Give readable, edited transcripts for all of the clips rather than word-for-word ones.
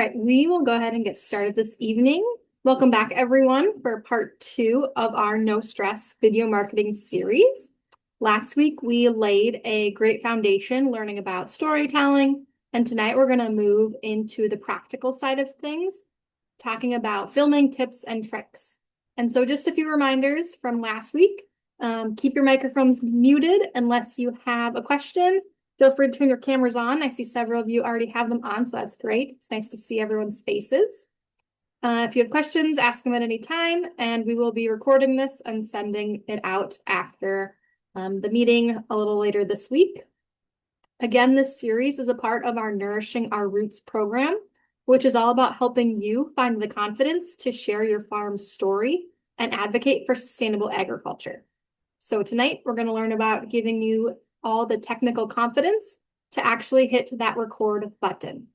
right, we will go ahead and get started this evening. Welcome back, everyone, for part 2 of our No Stress video marketing series. Last week, we laid a great foundation learning about storytelling, and tonight we're going to move into the practical side of things, talking about filming tips and tricks. And so just a few reminders from last week. Keep your microphones muted unless you have a question. Feel free to turn your cameras on. I see several of you already have them on, so that's great. It's nice to see everyone's faces. If you have questions, ask them at any time, and we will be recording this and sending it out after the meeting a little later this week. Again, this series is a part of our Nourishing Our Roots program, which is all about helping you find the confidence to share your farm's story and advocate for sustainable agriculture. So tonight, we're going to learn about giving you all the technical confidence to actually hit that record button.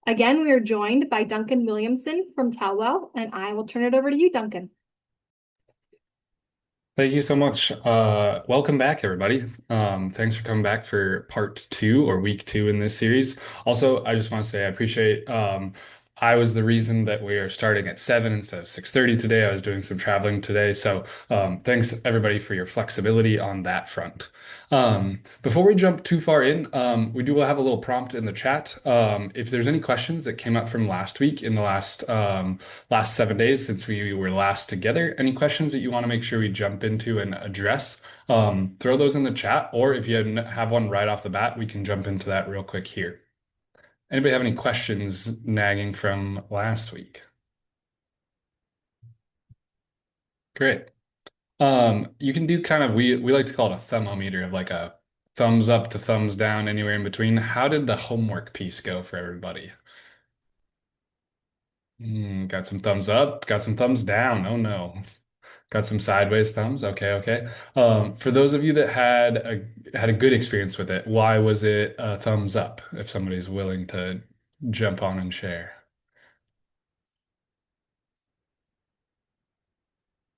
Again, we are joined by Duncan Williamson from Telwell, and I will turn it over to you, Duncan. Thank you so much. Welcome back, everybody. Thanks for coming back for part 2 or week 2 in this series. Also, I just want to say I appreciate I was the reason that we are starting at 7 instead of 6:30 today. I was doing some traveling today. So thanks everybody for your flexibility on that front. Before we jump too far in, we do have a little prompt in the chat. If there's any questions that came up from last week in the last 7 days since we were last together, any questions that you want to make sure we jump into and address, throw those in the chat, or if you have one right off the bat, we can jump into that real quick here. Anybody have any questions nagging from last week? Great. You can do kind of we like to call it a thermometer of like a thumbs up to thumbs down, anywhere in between. How did the homework piece go for everybody? Got some thumbs up, got some thumbs down. Oh no. Got some sideways thumbs. Okay, okay. For those of you that had a good experience with it, why was it a thumbs up if somebody's willing to jump on and share?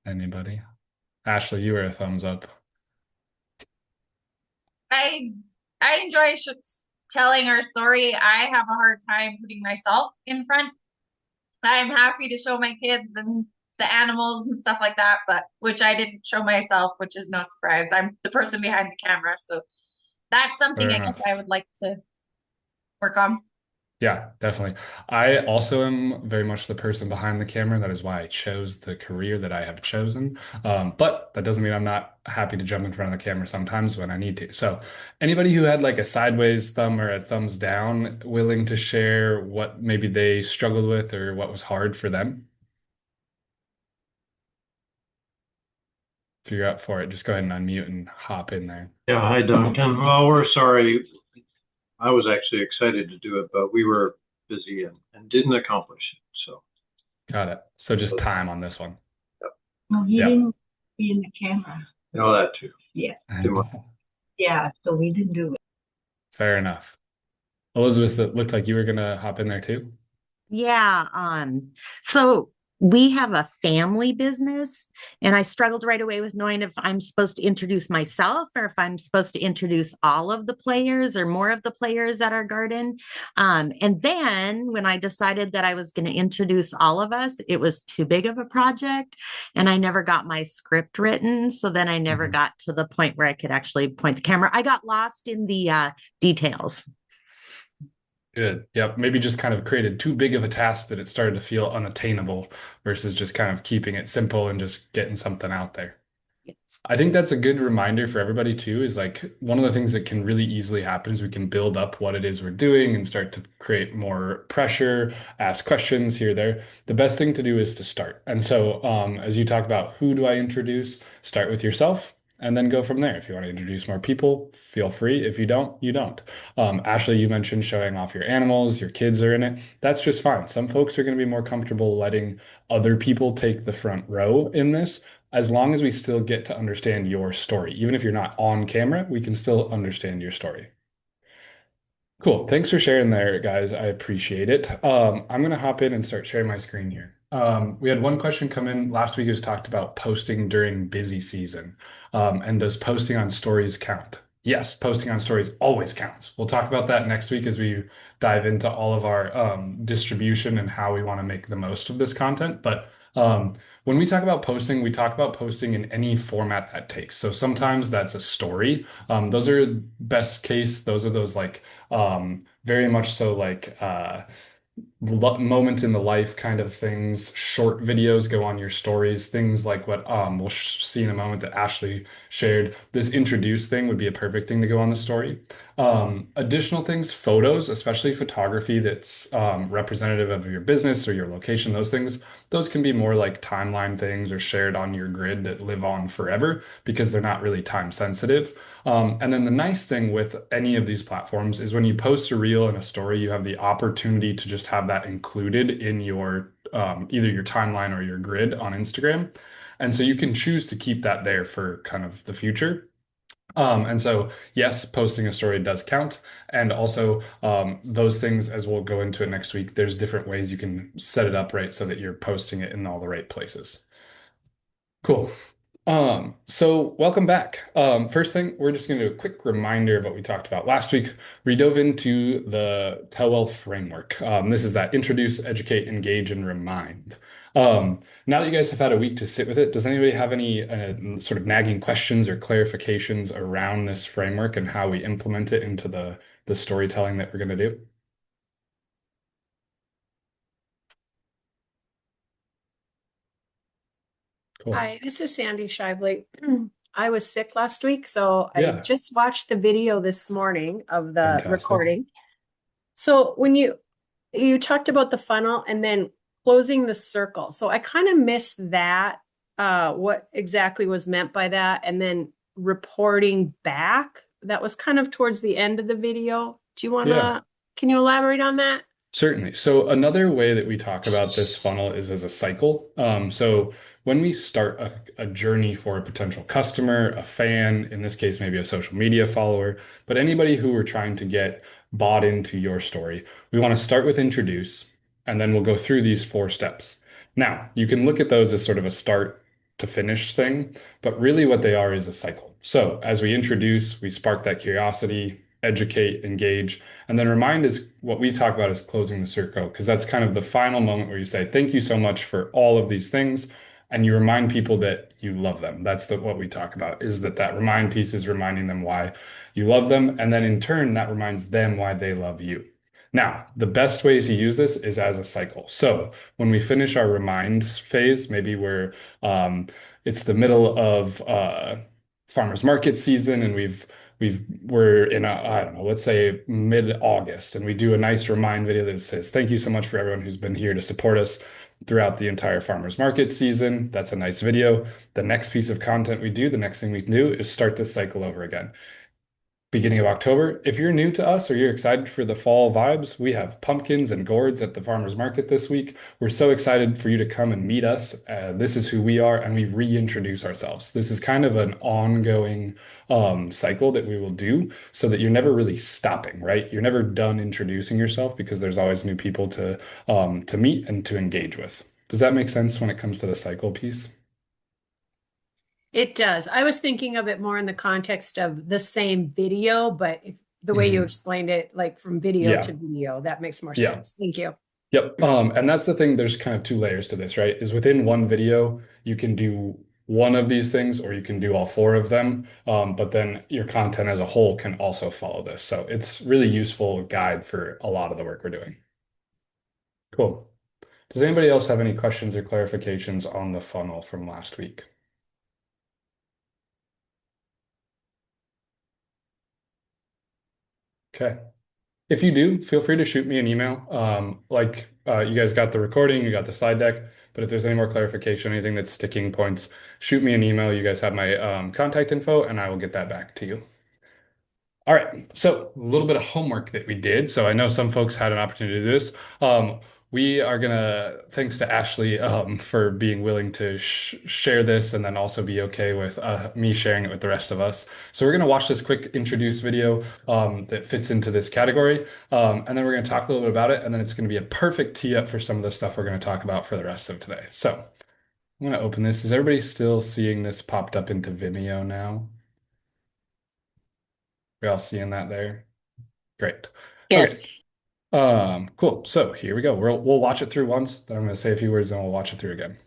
Anybody? Ashley, you were a thumbs up. I I enjoy telling our story. I have a hard time putting myself in front. I'm happy to show my kids and the animals and stuff like that, but which I didn't show myself, which is no surprise. I'm the person behind the camera, so that's something Fair I guess enough. I would like to work on. Yeah, definitely. I also am very much the person behind the camera. That is why I chose the career that I have chosen. But that doesn't mean I'm not happy to jump in front of the camera sometimes when I need to. So, anybody who had like a sideways thumb or a thumbs down, willing to share what maybe they struggled with or what was hard for them? If you're up for it, just go ahead and unmute and hop in there. Yeah, hi Duncan. Well, we're sorry. I was actually excited to do it, but we were busy and didn't accomplish it. So, Got it. So just time on this one. yep. No, he Yep. didn't be in the camera. You know that too. Yeah, Too much. yeah. So we didn't do it. Fair enough. Elizabeth, it looked like you were gonna hop in there too. Yeah. So we have a family business, and I struggled right away with knowing if I'm supposed to introduce myself or if I'm supposed to introduce all of the players or more of the players at our garden. And then when I decided that I was going to introduce all of us, it was too big of a project, and I never got my script written. So then I never got to the point where I could actually point the camera. I got lost in the details. Good. Yep. Maybe just kind of created too big of a task that it started to feel unattainable versus just kind of keeping it simple and just getting something out there. Yes. I think that's a good reminder for everybody too, is like one of the things that can really easily happen is we can build up what it is we're doing and start to create more pressure, ask questions here, there. The best thing to do is to start. And so, as you talk about who do I introduce, start with yourself and then go from there. If you want to introduce more people, feel free. If you don't, you don't. Ashley, you mentioned showing off your animals, your kids are in it. That's just fine. Some folks are going to be more comfortable letting other people take the front row in this as long as we still get to understand your story. Even if you're not on camera, we can still understand your story. Cool. Thanks for sharing there, guys. I appreciate it. I'm going to hop in and start sharing my screen here. We had one question come in last week. It was talked about posting during busy season. And does posting on stories count? yes, posting on stories always counts. We'll talk about that next week as we dive into all of our distribution and how we want to make the most of this content. But when we talk about posting, we talk about posting in any format that takes. So sometimes that's a story. Those are best case. Those are those like very much so like moment in the life kind of things. Short videos go on your stories, things like what we'll see in a moment that Ashley shared. This introduce thing would be a perfect thing to go on the story. Additional things, photos, especially photography that's representative of your business or your location, those things, those can be more like timeline things or shared on your grid that live on forever because they're not really time sensitive. And then the nice thing with any of these platforms is when you post a reel and a story, you have the opportunity to just have that included in your either your timeline or your grid on Instagram. And so you can choose to keep that there for kind of the future. And so, yes, posting a story does count. And also, those things, as we'll go into it next week, there's different ways you can set it up right so that you're posting it in all the right places. Cool. So welcome back. First thing, we're just going to do a quick reminder of what we talked about last week. We dove into the Tell Well framework. This is that introduce, educate, engage, and remind. Now that you guys have had a week to sit with it, does anybody have any sort of nagging questions or clarifications around this framework and how we implement it into the storytelling that we're going to do? Cool. Hi, this is Sandy Shively. I was sick last week, so I Yeah. just watched the video this morning of the Fantastic. recording. So when you talked about the funnel and then closing the circle. So I kind of missed that, what exactly was meant by that, and then reporting back. That was kind of towards the end of the video. Yeah. Can you elaborate on that? Certainly. So another way that we talk about this funnel is as a cycle. So when we start a journey for a potential customer, a fan, in this case, maybe a social media follower, but anybody who we're trying to get bought into your story, we want to start with introduce, and then we'll go through these 4 steps. Now, you can look at those as sort of a start to finish thing, but really what they are is a cycle. So as we introduce, we spark that curiosity, educate, engage. And then remind is what we talk about as closing the circle, because that's kind of the final moment where you say, thank you so much for all of these things. And you remind people that you love them. That's what we talk about is that remind piece is reminding them why you love them. And then in turn, that reminds them why they love you. Now, the best way to use this is as a cycle. So when we finish our remind phase, maybe it's the middle of farmers market season and we're in I don't know, let's say mid-August, and we do a nice remind video that says, thank you so much for everyone who's been here to support us throughout the entire farmers market season. That's a nice video. The next piece of content we do, the next thing we can do is start this cycle over again. Beginning of October. If you're new to us or you're excited for the fall vibes, we have pumpkins and gourds at the farmers market this week. We're so excited for you to come and meet us. This is who we are, and we reintroduce ourselves. This is kind of an ongoing cycle that we will do so that you're never really stopping, right? You're never done introducing yourself because there's always new people to meet and to engage with. Does that make sense when it comes to the cycle piece? It does. I was thinking of it more in the context of the same video, but the way you explained it, like from video to video, that makes more sense. Thank you. Yep. And that's the thing. There's kind of 2 layers to this, right? Is within one video, you can do one of these things or you can do all 4 of them. But then your content as a whole can also follow this. So it's really useful guide for a lot of the work we're doing. Cool. Does anybody else have any questions or clarifications on the funnel from last week? Okay. If you do, feel free to shoot me an email. You guys got the recording, you got the slide deck, but if there's any more clarification, anything that's sticking points, shoot me an email. You guys have my contact info, and I will get that back to you. All right, so a little bit of homework that we did. So I know some folks had an opportunity to do this. We are gonna, thanks to Ashley for being willing to share this and then also be okay with me sharing it with the rest of us. So we're gonna watch this quick introduce video that fits into this category. And then we're gonna talk a little bit about it. And then it's gonna be a perfect tee up for some of the stuff we're gonna talk about for the rest of today. So I'm gonna open this. Is everybody still seeing this popped up into Vimeo now? We all seeing that there? Great. Okay. Yes. Cool. So here we go. We'll watch it through once. Then I'm going to say a few words, then we'll watch it through again.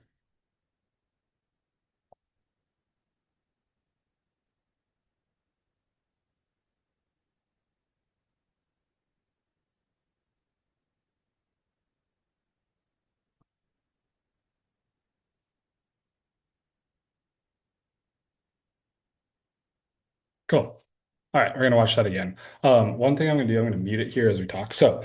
Cool. All right, we're gonna watch that again. One thing I'm gonna do, I'm gonna mute it here as we talk. So,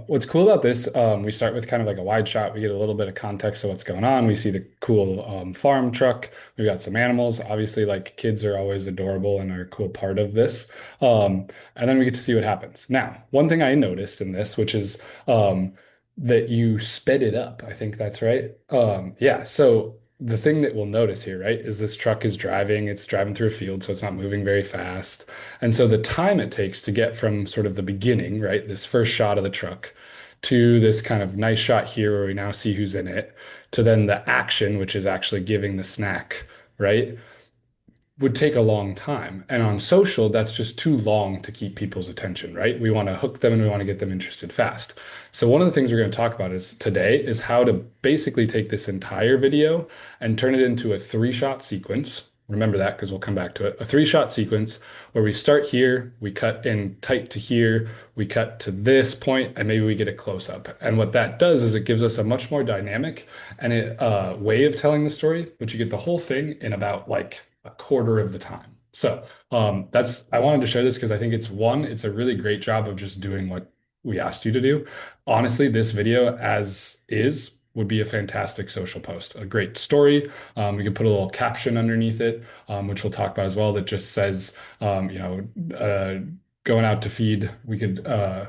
what's cool about this, we start with kind of like a wide shot. We get a little bit of context of what's going on. We see the cool farm truck. We've got some animals. Obviously, like kids are always adorable and are a cool part of this. And then we get to see what happens. Now, one thing I noticed in this, which is that you sped it up. I think that's right. Yeah. So the thing that we'll notice here, right, is this truck is driving, it's driving through a field, so it's not moving very fast. And so the time it takes to get from sort of the beginning, right, this first shot of the truck, to this kind of nice shot here where we now see who's in it, to then the action, which is actually giving the snack, right, would take a long time. And on social, that's just too long to keep people's attention, right? We want to hook them and we want to get them interested fast. So one of the things we're going to talk about is today is how to basically take this entire video and turn it into a 3-shot sequence. Remember that because we'll come back to it. A 3-shot sequence where we start here, we cut in tight to here, we cut to this point, and maybe we get a close up. And what that does is it gives us a much more dynamic and way of telling the story, but you get the whole thing in about like a quarter of the time. So I wanted to share this because I think it's a really great job of just doing what we asked you to do. Honestly, this video as is would be a fantastic social post, a great story. We could put a little caption underneath it, which we'll talk about as well, that just says, going out to feed. We could,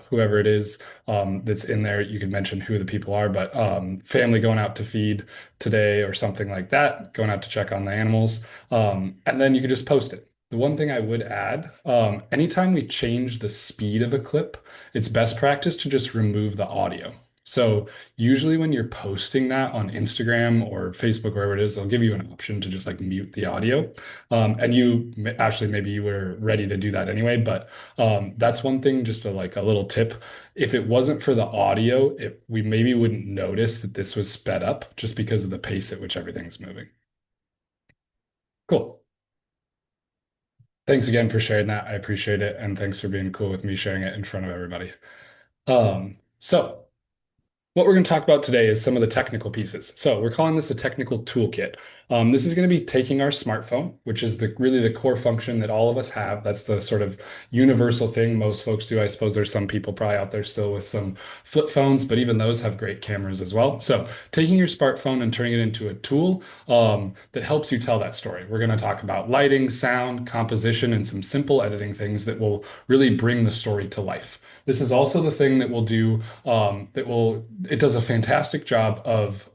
whoever it is that's in there, you could mention who the people are, but family going out to feed today or something like that, going out to check on the animals. And then you could just post it. The one thing I would add, anytime we change the speed of a clip, it's best practice to just remove the audio. So usually when you're posting that on Instagram or Facebook, wherever it is, they'll give you an option to just like mute the audio. And you actually, maybe you were ready to do that anyway, but that's one thing, just a little tip. If it wasn't for the audio, we maybe wouldn't notice that this was sped up just because of the pace at which everything's moving. Cool. Thanks again for sharing that. I appreciate it. And thanks for being cool with me sharing it in front of everybody. So what we're going to talk about today is some of the technical pieces. So we're calling this a technical toolkit. This is going to be taking our smartphone, which is really the core function that all of us have. That's the sort of universal thing most folks do. I suppose there's some people probably out there still with some flip phones, but even those have great cameras as well. So taking your smartphone and turning it into a tool that helps you tell that story. We're going to talk about lighting, sound, composition, and some simple editing things that will really bring the story to life. This is also the thing that will do, it does a fantastic job of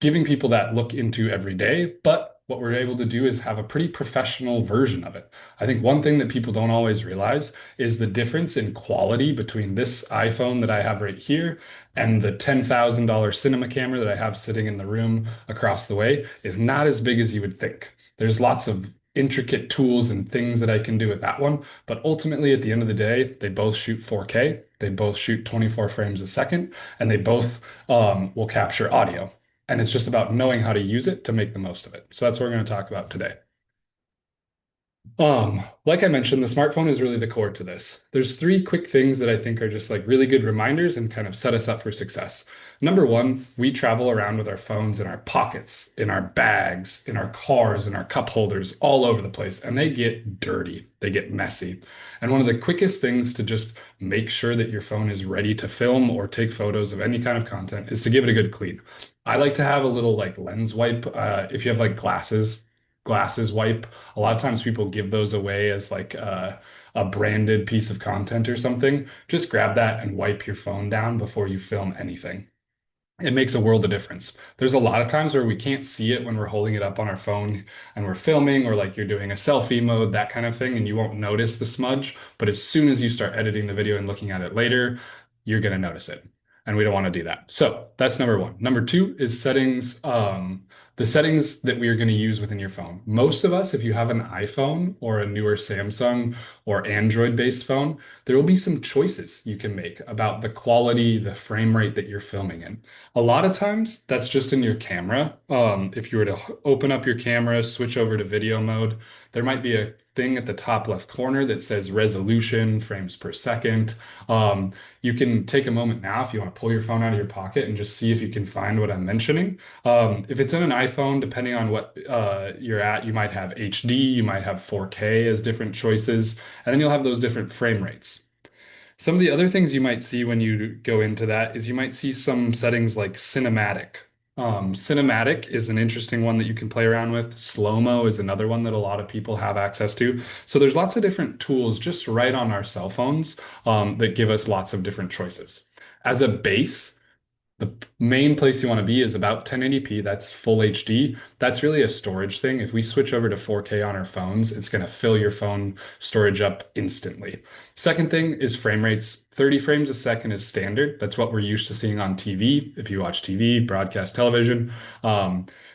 giving people that look into every day, but what we're able to do is have a pretty professional version of it. I think one thing that people don't always realize is the difference in quality between this iPhone that I have right here and the $10,000 cinema camera that I have sitting in the room across the way is not as big as you would think. There's lots of intricate tools and things that I can do with that one, but ultimately at the end of the day, they both shoot 4K, they both shoot 24 frames a second, and they both will capture audio. And it's just about knowing how to use it to make the most of it. So that's what we're going to talk about today. Like I mentioned, the smartphone is really the core to this. There's 3 quick things that I think are just like really good reminders and kind of set us up for success. Number 1, we travel around with our phones in our pockets, in our bags, in our cars, in our cup holders, all over the place, and they get dirty. They get messy. And one of the quickest things to just make sure that your phone is ready to film or take photos of any kind of content is to give it a good clean. I like to have a little like lens wipe. If you have like glasses wipe. A lot of times people give those away as like a branded piece of content or something. Just grab that and wipe your phone down before you film anything. It makes a world of difference. There's a lot of times where we can't see it when we're holding it up on our phone and we're filming, or like you're doing a selfie mode, that kind of thing, and you won't notice the smudge. But as soon as you start editing the video and looking at it later, you're going to notice it. and we don't want to do that. So that's number one. Number two is settings. The settings that we are going to use within your phone. Most of us, if you have an iPhone or a newer Samsung or Android-based phone, there will be some choices you can make about the quality, the frame rate that you're filming in. A lot of times, that's just in your camera. If you were to open up your camera, switch over to video mode, there might be a thing at the top left corner that says resolution, frames per second. You can take a moment now if you want to pull your phone out of your pocket and just see if you can find what I'm mentioning. If it's in an iPhone, depending on what you're at, you might have HD, you might have 4K as different choices, and then you'll have those different frame rates. Some of the other things you might see when you go into that is you might see some settings like cinematic. Cinematic is an interesting one that you can play around with. Slow-mo is another one that a lot of people have access to. So there's lots of different tools just right on our cell phones that give us lots of different choices. As a base, the main place you want to be is about 1080p. That's full HD. That's really a storage thing. If we switch over to 4K on our phones, it's going to fill your phone storage up instantly. Second thing is frame rates. 30 frames a second is standard. That's what we're used to seeing on TV. If you watch TV, broadcast television,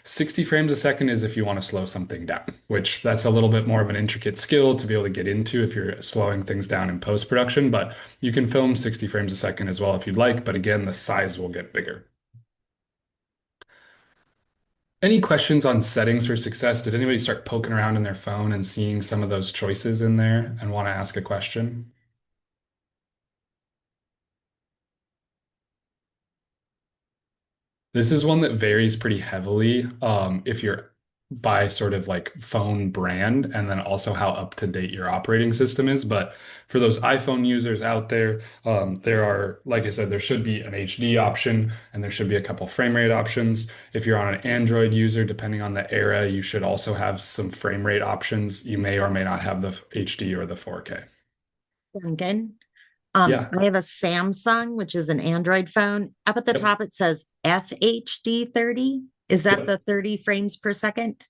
60 frames a second is if you want to slow something down, which that's a little bit more of an intricate skill to be able to get into if you're slowing things down in post-production, but you can film 60 frames a second as well if you'd like, but again, the size will get bigger. Any questions on settings for success? Did anybody start poking around in their phone and seeing some of those choices in there and want to ask a question? This is one that varies pretty heavily if you're by sort of like phone brand and then also how up to date your operating system is. But for those iPhone users out there, there are, like I said, there should be an HD option and there should be a couple frame rate options. If you're on an Android user, depending on the era, you should also have some frame rate options. You may or may not have the HD or the 4K. Duncan. Yeah. I have a Samsung, which is an Android phone. Up at the Yep. top, it says FHD 30. Is that Yep. the 30 frames per second?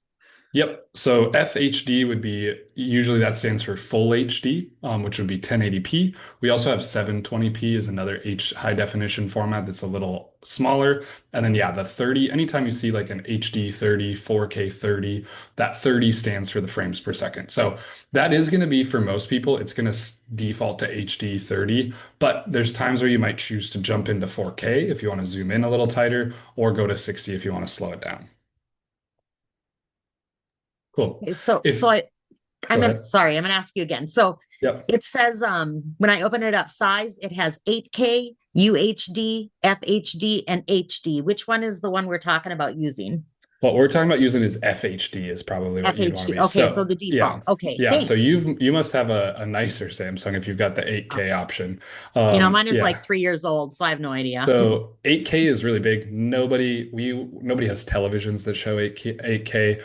Yep. So FHD would be usually that stands for full HD, which would be 1080p. We also have 720p is another high definition format that's a little smaller. And then yeah, the 30, anytime you see like an HD 30, 4K 30, that 30 stands for the frames per second. So that is going to be for most people, it's going to default to HD 30, but there's times where you might choose to jump into 4K if you want to zoom in a little tighter or go to 60 if you want to slow it down. Cool. So, If so I, Go ahead. sorry, I'm gonna ask you again. So Yep. it says, when I open it up, size, it has 8K, UHD, FHD, and HD. Which one is the one we're talking about using? What we're talking about using is FHD is probably what you'd want to FHD. be. Okay, so the default. Okay, Yeah. thanks. So you must have a nicer Samsung if you've got the 8K option. Mine is Yeah. like 3 years old, so I have no idea. So 8K is really big. Nobody has televisions that show 8K.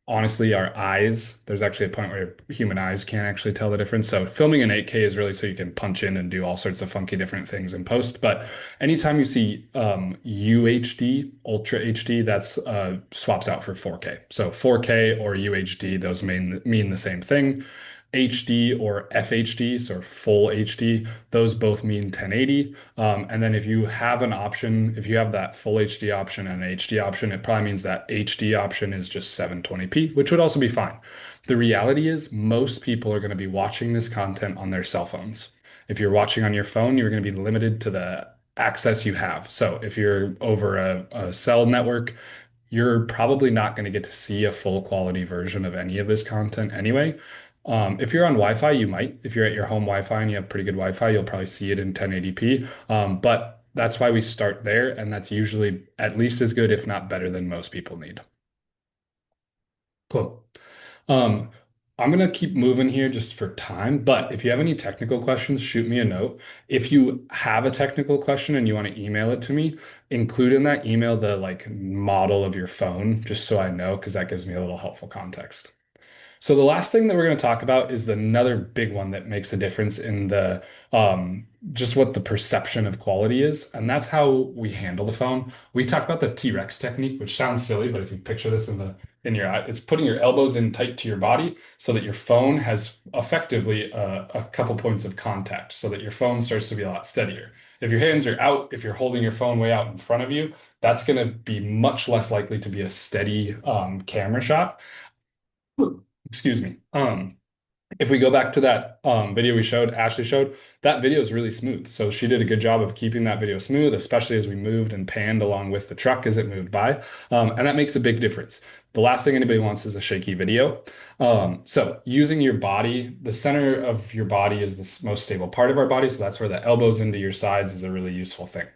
Honestly, our eyes, there's actually a point where human eyes can't actually tell the difference. So filming in 8K is really so you can punch in and do all sorts of funky different things in post. But anytime you see UHD, Ultra HD, that's swaps out for 4K. So 4K or UHD, those mean the same thing. HD or FHD, so full HD, those both mean 1080. And then if you have an option, if you have that full HD option and an HD option, it probably means that HD option is just 720p, which would also be fine. The reality is most people are going to be watching this content on their cell phones. If you're watching on your phone, you're going to be limited to the access you have. So if you're over a cell network, you're probably not going to get to see a full quality version of any of this content anyway. If you're on Wi-Fi, you might. If you're at your home Wi-Fi and you have pretty good Wi-Fi, you'll probably see it in 1080p. But that's why we start there, and that's usually at least as good, if not better, than most people need. Cool. I'm going to keep moving here just for time, but if you have any technical questions, shoot me a note. If you have a technical question and you want to email it to me, include in that email the like model of your phone, just so I know, because that gives me a little helpful context. So the last thing that we're going to talk about is another big one that makes a difference in the just what the perception of quality is, and that's how we handle the phone. We talk about the T-Rex technique, which sounds silly, but if you picture this in your eye, it's putting your elbows in tight to your body so that your phone has effectively a couple points of contact, so that your phone starts to be a lot steadier. If your hands are out, if you're holding your phone way out in front of you, that's going to be much less likely to be a steady camera shot. Excuse me. If we go back to that video Ashley showed, that video is really smooth. So she did a good job of keeping that video smooth, especially as we moved and panned along with the truck as it moved by. And that makes a big difference. The last thing anybody wants is a shaky video. So using your body, the center of your body is the most stable part of our body. So that's where the elbows into your sides is a really useful thing.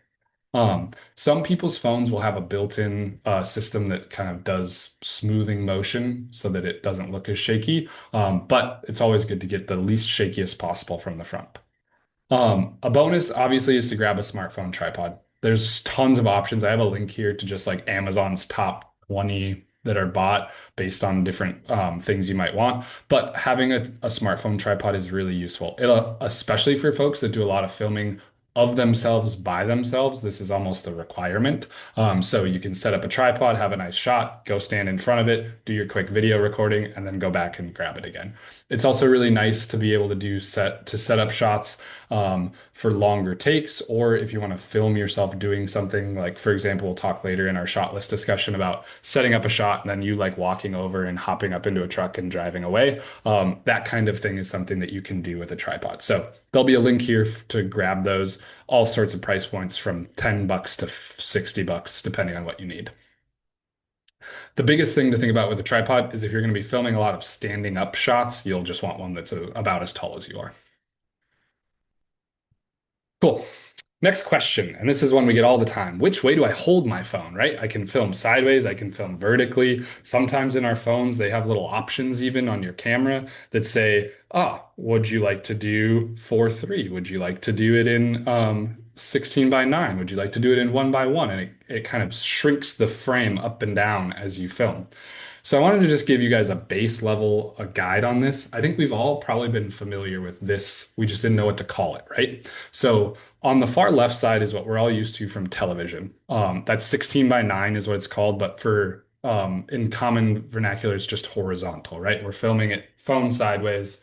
Some people's phones will have a built-in system that kind of does smoothing motion so that it doesn't look as shaky. But it's always good to get the least shakiest possible from the front. A bonus, obviously, is to grab a smartphone tripod. There's tons of options. I have a link here to just like Amazon's top 20 that are bought based on different things you might want. But having a smartphone tripod is really useful. It'll, especially for folks that do a lot of filming of themselves by themselves. This is almost a requirement. So you can set up a tripod, have a nice shot, go stand in front of it, do your quick video recording, and then go back and grab it again. It's also really nice to be able to set up shots for longer takes, or if you want to film yourself doing something, like for example, we'll talk later in our shot list discussion about setting up a shot and then you like walking over and hopping up into a truck and driving away. That kind of thing is something that you can do with a tripod. So there'll be a link here to grab those, all sorts of price points from $10 to $60, depending on what you need. The biggest thing to think about with a tripod is if you're going to be filming a lot of standing up shots, you'll just want one that's about as tall as you are. Cool. Next question, and this is one we get all the time. Which way do I hold my phone, right? I can film sideways, I can film vertically. Sometimes in our phones, they have little options even on your camera that say, would you like to do 4:3? Would you like to do it in 16:9? Would you like to do it in 1:1? And it kind of shrinks the frame up and down as you film. So I wanted to just give you guys a base level, a guide on this. I think we've all probably been familiar with this. We just didn't know what to call it, right? So on the far left side is what we're all used to from television. That's 16:9 is what it's called, but for in common vernacular, it's just horizontal, right? We're filming it phone sideways.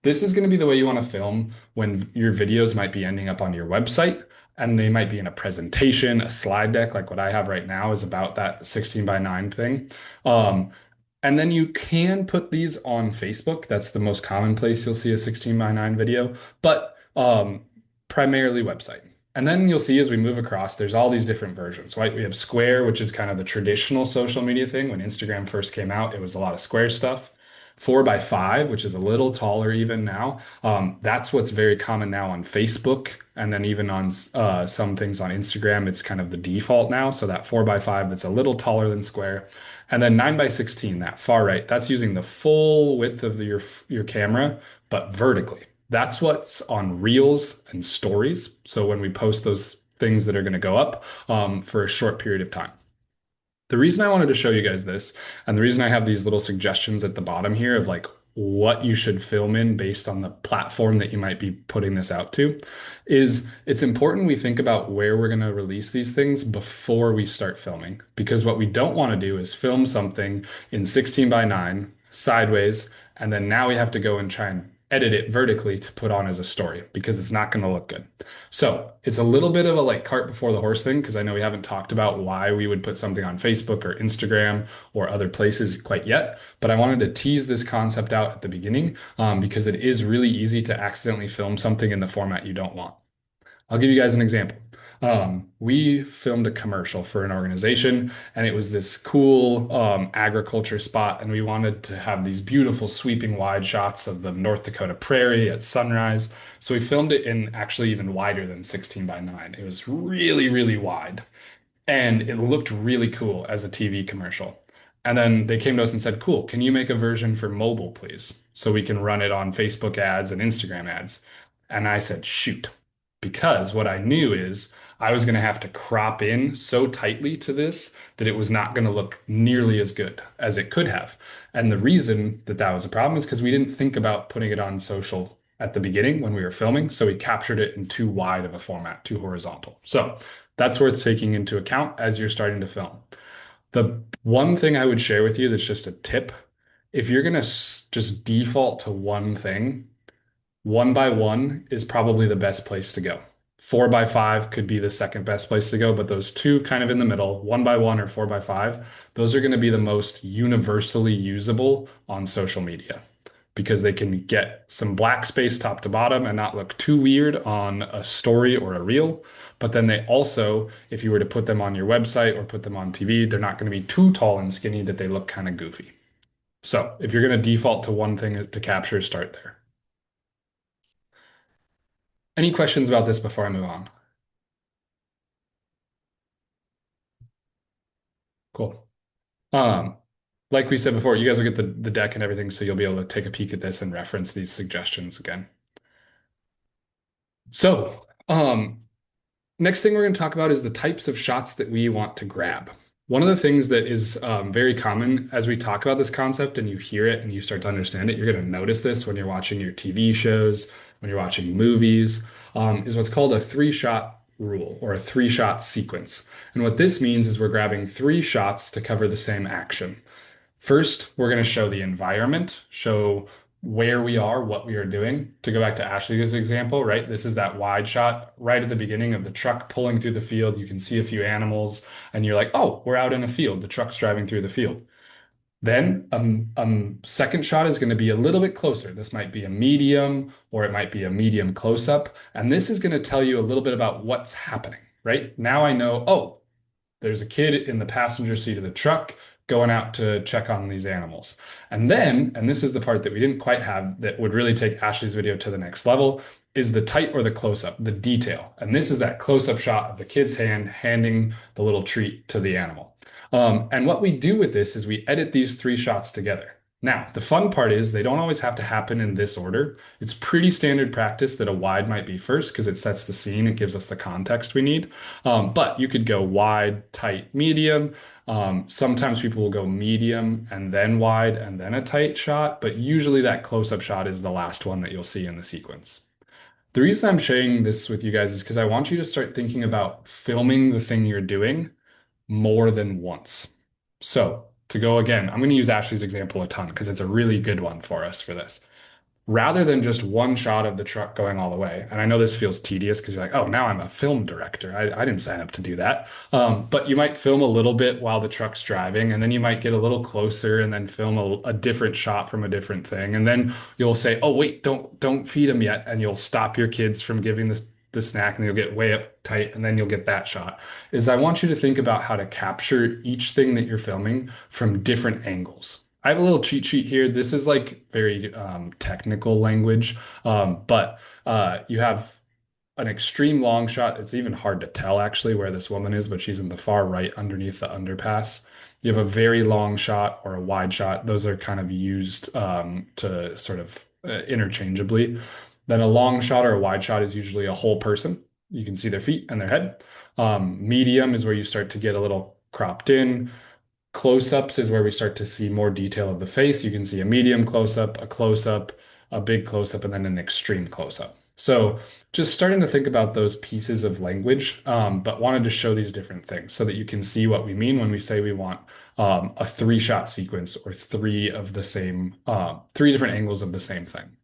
This is going to be the way you want to film when your videos might be ending up on your website and they might be in a presentation, a slide deck, like what I have right now is about that 16:9 thing. And then you can put these on Facebook. That's the most common place you'll see a 16:9 video, but primarily website. And then you'll see as we move across, there's all these different versions, right? We have Square, which is kind of the traditional social media thing. When Instagram first came out, it was a lot of Square stuff. 4:5, which is a little taller even now. That's what's very common now on Facebook. And then even on some things on Instagram, it's kind of the default now. So that 4:5, that's a little taller than Square. And then 9:16, that far right, that's using the full width of your camera, but vertically. That's what's on Reels and Stories. So when we post those things that are going to go up for a short period of time. The reason I wanted to show you guys this, and the reason I have these little suggestions at the bottom here of like what you should film in based on the platform that you might be putting this out to, is it's important we think about where we're going to release these things before we start filming. Because what we don't want to do is film something in 16:9 sideways, and then now we have to go and try and edit it vertically to put on as a story because it's not going to look good. So it's a little bit of a like cart before the horse thing because I know we haven't talked about why we would put something on Facebook or Instagram or other places quite yet, but I wanted to tease this concept out at the beginning because it is really easy to accidentally film something in the format you don't want. I'll give you guys an example. We filmed a commercial for an organization and it was this cool agriculture spot, and we wanted to have these beautiful sweeping wide shots of the North Dakota prairie at sunrise. So we filmed it in actually even wider than 16:9. It was really, really wide and it looked really cool as a TV commercial. And then they came to us and said, cool, can you make a version for mobile, please? So we can run it on Facebook ads and Instagram ads. And I said, shoot, because what I knew is I was going to have to crop in so tightly to this that it was not going to look nearly as good as it could have. And the reason that that was a problem is because we didn't think about putting it on social at the beginning when we were filming. So we captured it in too wide of a format, too horizontal. So that's worth taking into account as you're starting to film. The one thing I would share with you that's just a tip, if you're going to just default to one thing, 1 by 1 is probably the best place to go. 4 by 5 could be the second best place to go, but those two kind of in the middle, 1 by 1 or 4 by 5, those are going to be the most universally usable on social media because they can get some black space top to bottom and not look too weird on a story or a reel. But then they also, if you were to put them on your website or put them on TV, they're not going to be too tall and skinny that they look kind of goofy. So if you're going to default to one thing to capture, start there. Any questions about this before I move on? Cool. Um, like we said before, you guys will get the deck and everything, so you'll be able to take a peek at this and reference these suggestions again. So, next thing we're going to talk about is the types of shots that we want to grab. One of the things that is very common as we talk about this concept and you hear it and you start to understand it, you're going to notice this when you're watching your TV shows, when you're watching movies, is what's called a 3-shot rule or a 3-shot sequence. And what this means is we're grabbing 3 shots to cover the same action. First, we're going to show the environment, show where we are, what we are doing. To go back to Ashley's example, right? This is that wide shot right at the beginning of the truck pulling through the field. You can see a few animals and you're like, oh, we're out in a field. The truck's driving through the field. Then second shot is going to be a little bit closer. This might be a medium or it might be a medium close-up. And this is going to tell you a little bit about what's happening, right? Now I know, oh, there's a kid in the passenger seat of the truck going out to check on these animals. And then, and this is the part that we didn't quite have that would really take Ashley's video to the next level, is the tight or the close-up, the detail. And this is that close-up shot of the kid's hand handing the little treat to the animal. And what we do with this is we edit these 3 shots together. Now, the fun part is they don't always have to happen in this order. It's pretty standard practice that a wide might be first because it sets the scene. It gives us the context we need. But you could go wide, tight, medium. Sometimes people will go medium and then wide and then a tight shot, but usually that close-up shot is the last one that you'll see in the sequence. The reason I'm sharing this with you guys is because I want you to start thinking about filming the thing you're doing more than once. So to go again, I'm going to use Ashley's example a ton because it's a really good one for us for this. Rather than just one shot of the truck going all the way. And I know this feels tedious because you're like, oh, now I'm a film director. I didn't sign up to do that. But you might film a little bit while the truck's driving, and then you might get a little closer and then film a different shot from a different thing. And then you'll say, oh, wait, don't feed them yet. And you'll stop your kids from giving the snack and you'll get way up tight and then you'll get that shot. Is I want you to think about how to capture each thing that you're filming from different angles. I have a little cheat sheet here. This is like very technical language, but you have an extreme long shot. It's even hard to tell actually where this woman is, but she's in the far right underneath the underpass. You have a very long shot or a wide shot. Those are kind of used to sort of interchangeably. Then a long shot or a wide shot is usually a whole person. You can see their feet and their head. Medium is where you start to get a little cropped in. Close-ups is where we start to see more detail of the face. You can see a medium close-up, a big close-up, and then an extreme close-up. So just starting to think about those pieces of language, but wanted to show these different things so that you can see what we mean when we say we want a 3-shot sequence or 3 different angles of the same thing.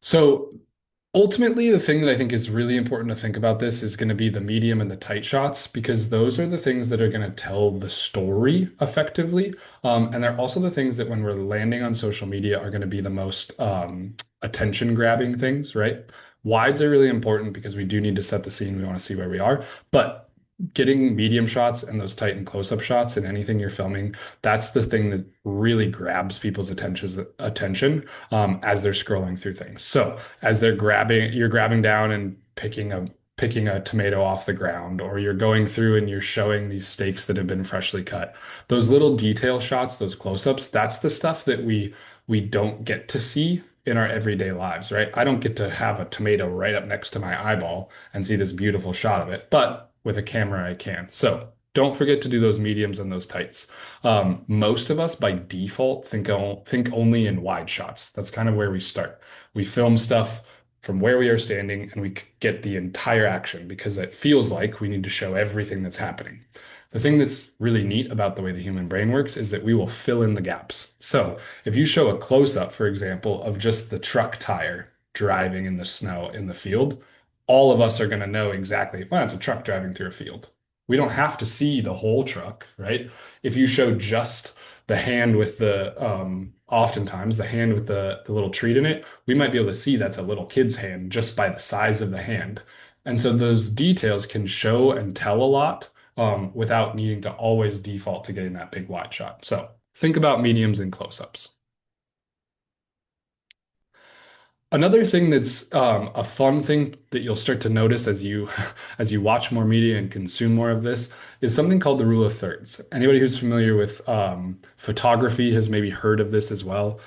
So ultimately, the thing that I think is really important to think about this is going to be the medium and the tight shots, because those are the things that are going to tell the story effectively. And they're also the things that when we're landing on social media are going to be the most attention grabbing things, right? Wides are really important because we do need to set the scene. We want to see where we are, but getting medium shots and those tight and close-up shots in anything you're filming, that's the thing that really grabs people's attention as they're scrolling through things. So as you're grabbing down and picking a tomato off the ground, or you're going through and you're showing these steaks that have been freshly cut. Those little detail shots, those close-ups, that's the stuff that we don't get to see in our everyday lives, right? I don't get to have a tomato right up next to my eyeball and see this beautiful shot of it, but with a camera, I can. So don't forget to do those mediums and those tights. Most of us by default think only in wide shots. That's kind of where we start. We film stuff from where we are standing and we get the entire action because it feels like we need to show everything that's happening. The thing that's really neat about the way the human brain works is that we will fill in the gaps. So if you show a close up, for example, of just the truck tire driving in the snow in the field, all of us are going to know exactly, well, it's a truck driving through a field. We don't have to see the whole truck, right? If you show just the hand with oftentimes the hand with the little treat in it, we might be able to see that's a little kid's hand just by the size of the hand. And so those details can show and tell a lot without needing to always default to getting that big wide shot. So think about mediums and close-ups. Another thing that's a fun thing that you'll start to notice as you as you watch more media and consume more of this is something called the rule of thirds. Anybody who's familiar with photography has maybe heard of this as well.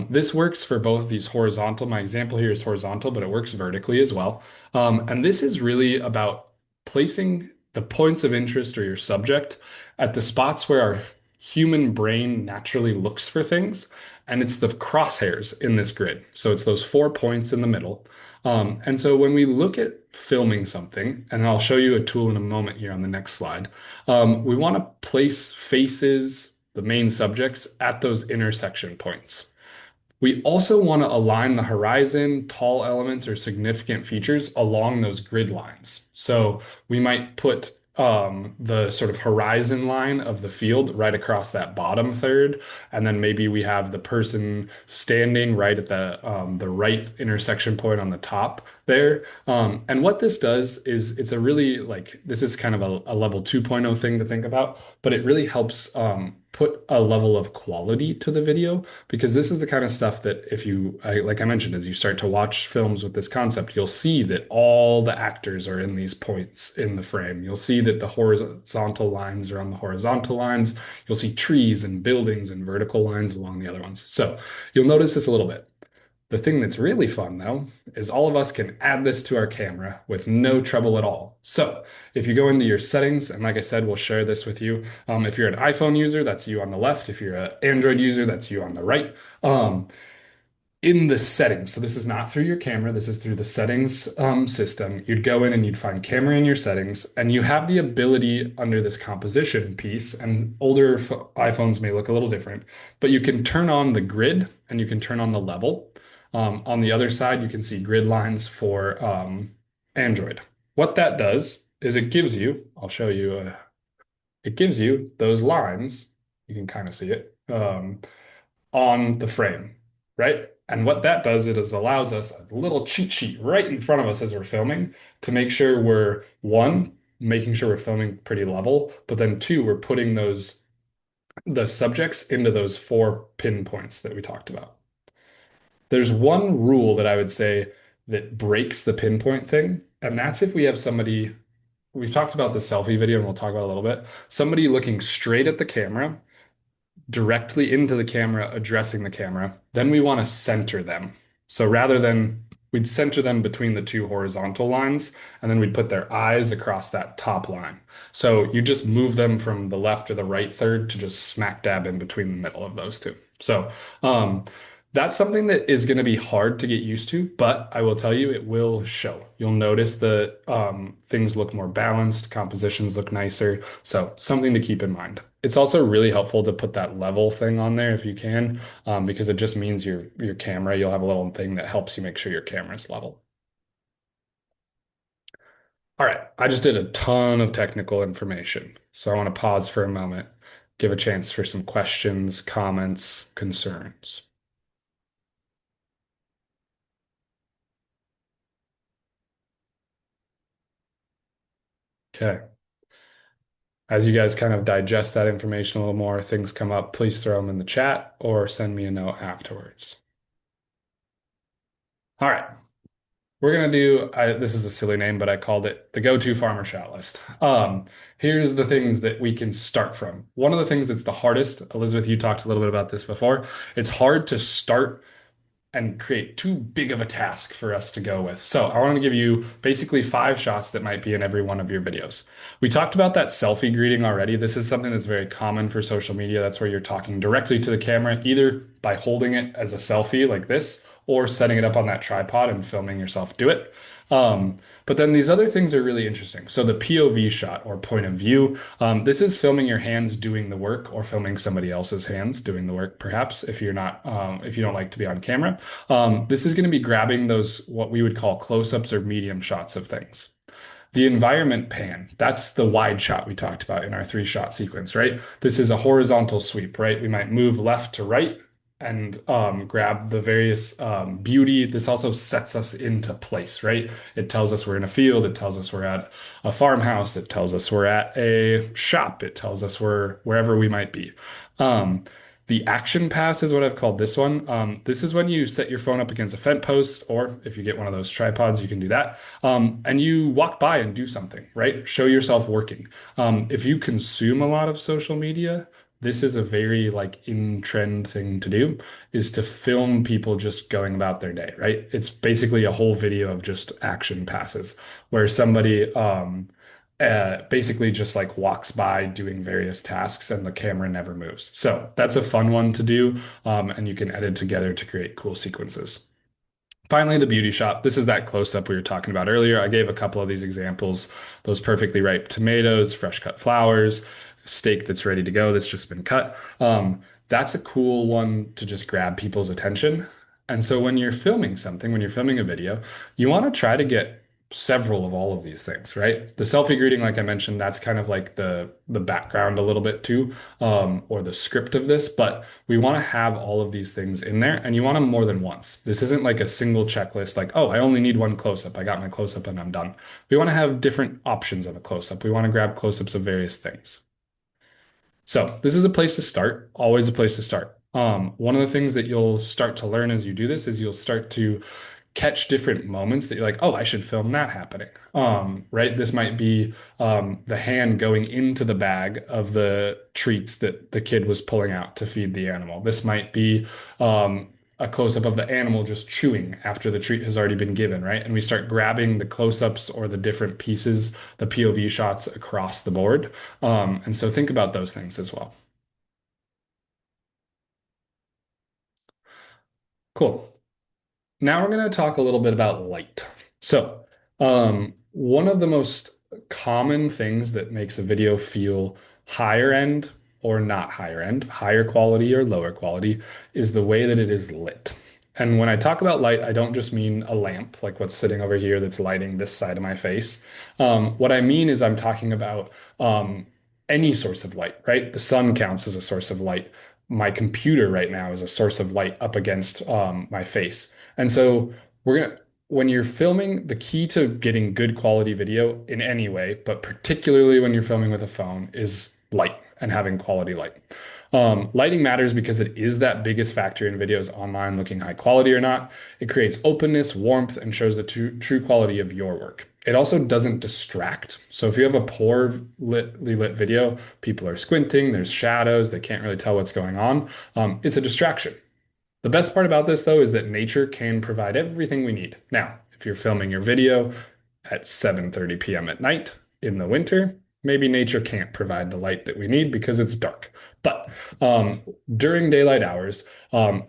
This works for both these horizontal. My example here is horizontal, but it works vertically as well. And this is really about placing the points of interest or your subject at the spots where our human brain naturally looks for things, and it's the crosshairs in this grid. So it's those 4 points in the middle. And so when we look at filming something, and I'll show you a tool in a moment here on the next slide, we want to place faces, the main subjects, at those intersection points. We also want to align the horizon, tall elements, or significant features along those grid lines. So we might put the sort of horizon line of the field right across that bottom third, and then maybe we have the person standing right at the right intersection point on the top there. And what this does is it's a really like this is kind of a level 2.0 thing to think about, but it really helps put a level of quality to the video because this is the kind of stuff that if you, like I mentioned, as you start to watch films with this concept, you'll see that all the actors are in these points in the frame. You'll see that the horizontal lines are on the horizontal lines. You'll see trees and buildings and vertical lines along the other ones. So you'll notice this a little bit. The thing that's really fun, though, is all of us can add this to our camera with no trouble at all. So if you go into your settings, and like I said, we'll share this with you. If you're an iPhone user, that's you on the left. If you're an Android user, that's you on the right. In the settings, so this is not through your camera, this is through the settings system. You'd go in and you'd find camera in your settings, and you have the ability under this composition piece, and older iPhones may look a little different, but you can turn on the grid and you can turn on the level. On the other side, you can see grid lines for Android. What that does is it gives you, I'll show you, it gives you those lines, you can kind of see it, on the frame, right? And what that does is allows us a little cheat sheet right in front of us as we're filming to make sure we're, one, making sure we're filming pretty level, but then two, we're putting the subjects into those 4 pinpoints that we talked about. There's one rule that I would say that breaks the pinpoint thing, and that's if we have somebody, we've talked about the selfie video and we'll talk about it a little bit, somebody looking straight at the camera, directly into the camera, addressing the camera, then we want to center them. So rather than we'd center them between the two horizontal lines, and then we'd put their eyes across that top line. So you just move them from the left or the right third to just smack dab in between the middle of those two. So that's something that is going to be hard to get used to, but I will tell you it will show. You'll notice that things look more balanced, compositions look nicer. So something to keep in mind. It's also really helpful to put that level thing on there if you can, because it just means your camera, you'll have a little thing that helps you make sure your camera is level. All right, I just did a ton of technical information, so I want to pause for a moment, give a chance for some questions, comments, concerns. Okay. As you guys kind of digest that information a little more, things come up, please throw them in the chat or send me a note afterwards. All right. We're going to do, this is a silly name, but I called it the go-to farmer shot list. Here's the things that we can start from. One of the things that's the hardest, Elizabeth, you talked a little bit about this before. It's hard to start and create too big of a task for us to go with. So I want to give you basically 5 shots that might be in every one of your videos. We talked about that selfie greeting already. This is something that's very common for social media. That's where you're talking directly to the camera, either by holding it as a selfie like this, or setting it up on that tripod and filming yourself do it. But then these other things are really interesting. So the POV shot, or point of view, this is filming your hands doing the work, or filming somebody else's hands doing the work, perhaps, if you're not, if you don't like to be on camera. This is going to be grabbing those, what we would call close-ups or medium shots of things. The environment pan, that's the wide shot we talked about in our 3-shot sequence, right? This is a horizontal sweep, right? We might move left to right and grab the various beauty. This also sets us into place, right? It tells us we're in a field. It tells us we're at a farmhouse. It tells us we're at a shop. It tells us we're wherever we might be. The action pass is what I've called this one. This is when you set your phone up against a fence post, or if you get one of those tripods, you can do that. And you walk by and do something, right? Show yourself working. If you consume a lot of social media, this is a very like in trend thing to do, is to film people just going about their day, right? It's basically a whole video of just action passes where somebody basically just like walks by doing various tasks and the camera never moves. So that's a fun one to do, and you can edit together to create cool sequences. Finally, the beauty shot. This is that close-up we were talking about earlier. I gave a couple of these examples, those perfectly ripe tomatoes, fresh cut flowers, steak that's ready to go that's just been cut. That's a cool one to just grab people's attention. And so when you're filming something, when you're filming a video, you want to try to get several of all of these things, right? The selfie greeting, like I mentioned, that's kind of like the background a little bit too, or the script of this, but we want to have all of these things in there, and you want them more than once. This isn't like a single checklist, like, oh, I only need one close-up. I got my close-up and I'm done. We want to have different options of a close-up. We want to grab close-ups of various things. So this is a place to start, always a place to start. One of the things that you'll start to learn as you do this is you'll start to catch different moments that you're like, oh, I should film that happening. Right? This might be the hand going into the bag of the treats that the kid was pulling out to feed the animal. This might be a close-up of the animal just chewing after the treat has already been given, right? And we start grabbing the close-ups or the different pieces, the POV shots across the board. And so think about those things as well. Cool. Now we're going to talk a little bit about light. So, one of the most common things that makes a video feel higher end or not higher end, higher quality or lower quality, is the way that it is lit. And when I talk about light, I don't just mean a lamp like what's sitting over here that's lighting this side of my face. What I mean is I'm talking about any source of light, right? The sun counts as a source of light. My computer right now is a source of light up against my face. And so when you're filming, the key to getting good quality video in any way, but particularly when you're filming with a phone, is light and having quality light. Lighting matters because it is that biggest factor in videos online looking high quality or not. It creates openness, warmth, and shows the true quality of your work. It also doesn't distract. So if you have a poorly lit video, people are squinting, there's shadows, they can't really tell what's going on. It's a distraction. The best part about this, though, is that nature can provide everything we need. Now, if you're filming your video at 7:30 p.m. at night in the winter, maybe nature can't provide the light that we need because it's dark. But during daylight hours,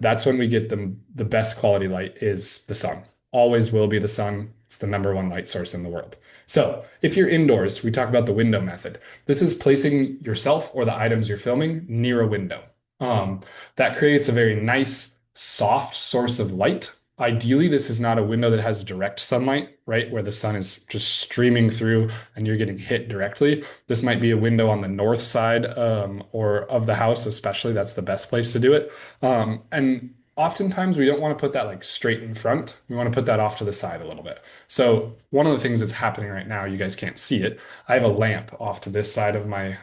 that's when we get the best quality light is the sun. Always will be the sun. It's the #1 light source in the world. So if you're indoors, we talk about the window method. This is placing yourself or the items you're filming near a window. That creates a very nice, soft source of light. Ideally, this is not a window that has direct sunlight, right? Where the sun is just streaming through and you're getting hit directly. This might be a window on the north side or of the house, especially. That's the best place to do it. And oftentimes we don't want to put that like straight in front. We want to put that off to the side a little bit. So one of the things that's happening right now, you guys can't see it. I have a lamp off to this side of my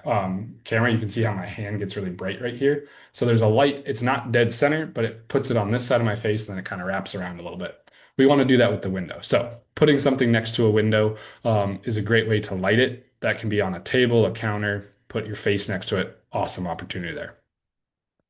camera. You can see how my hand gets really bright right here. So there's a light. It's not dead center, but it puts it on this side of my face and then it kind of wraps around a little bit. We want to do that with the window. So putting something next to a window is a great way to light it. That can be on a table, a counter, put your face next to it. Awesome opportunity there.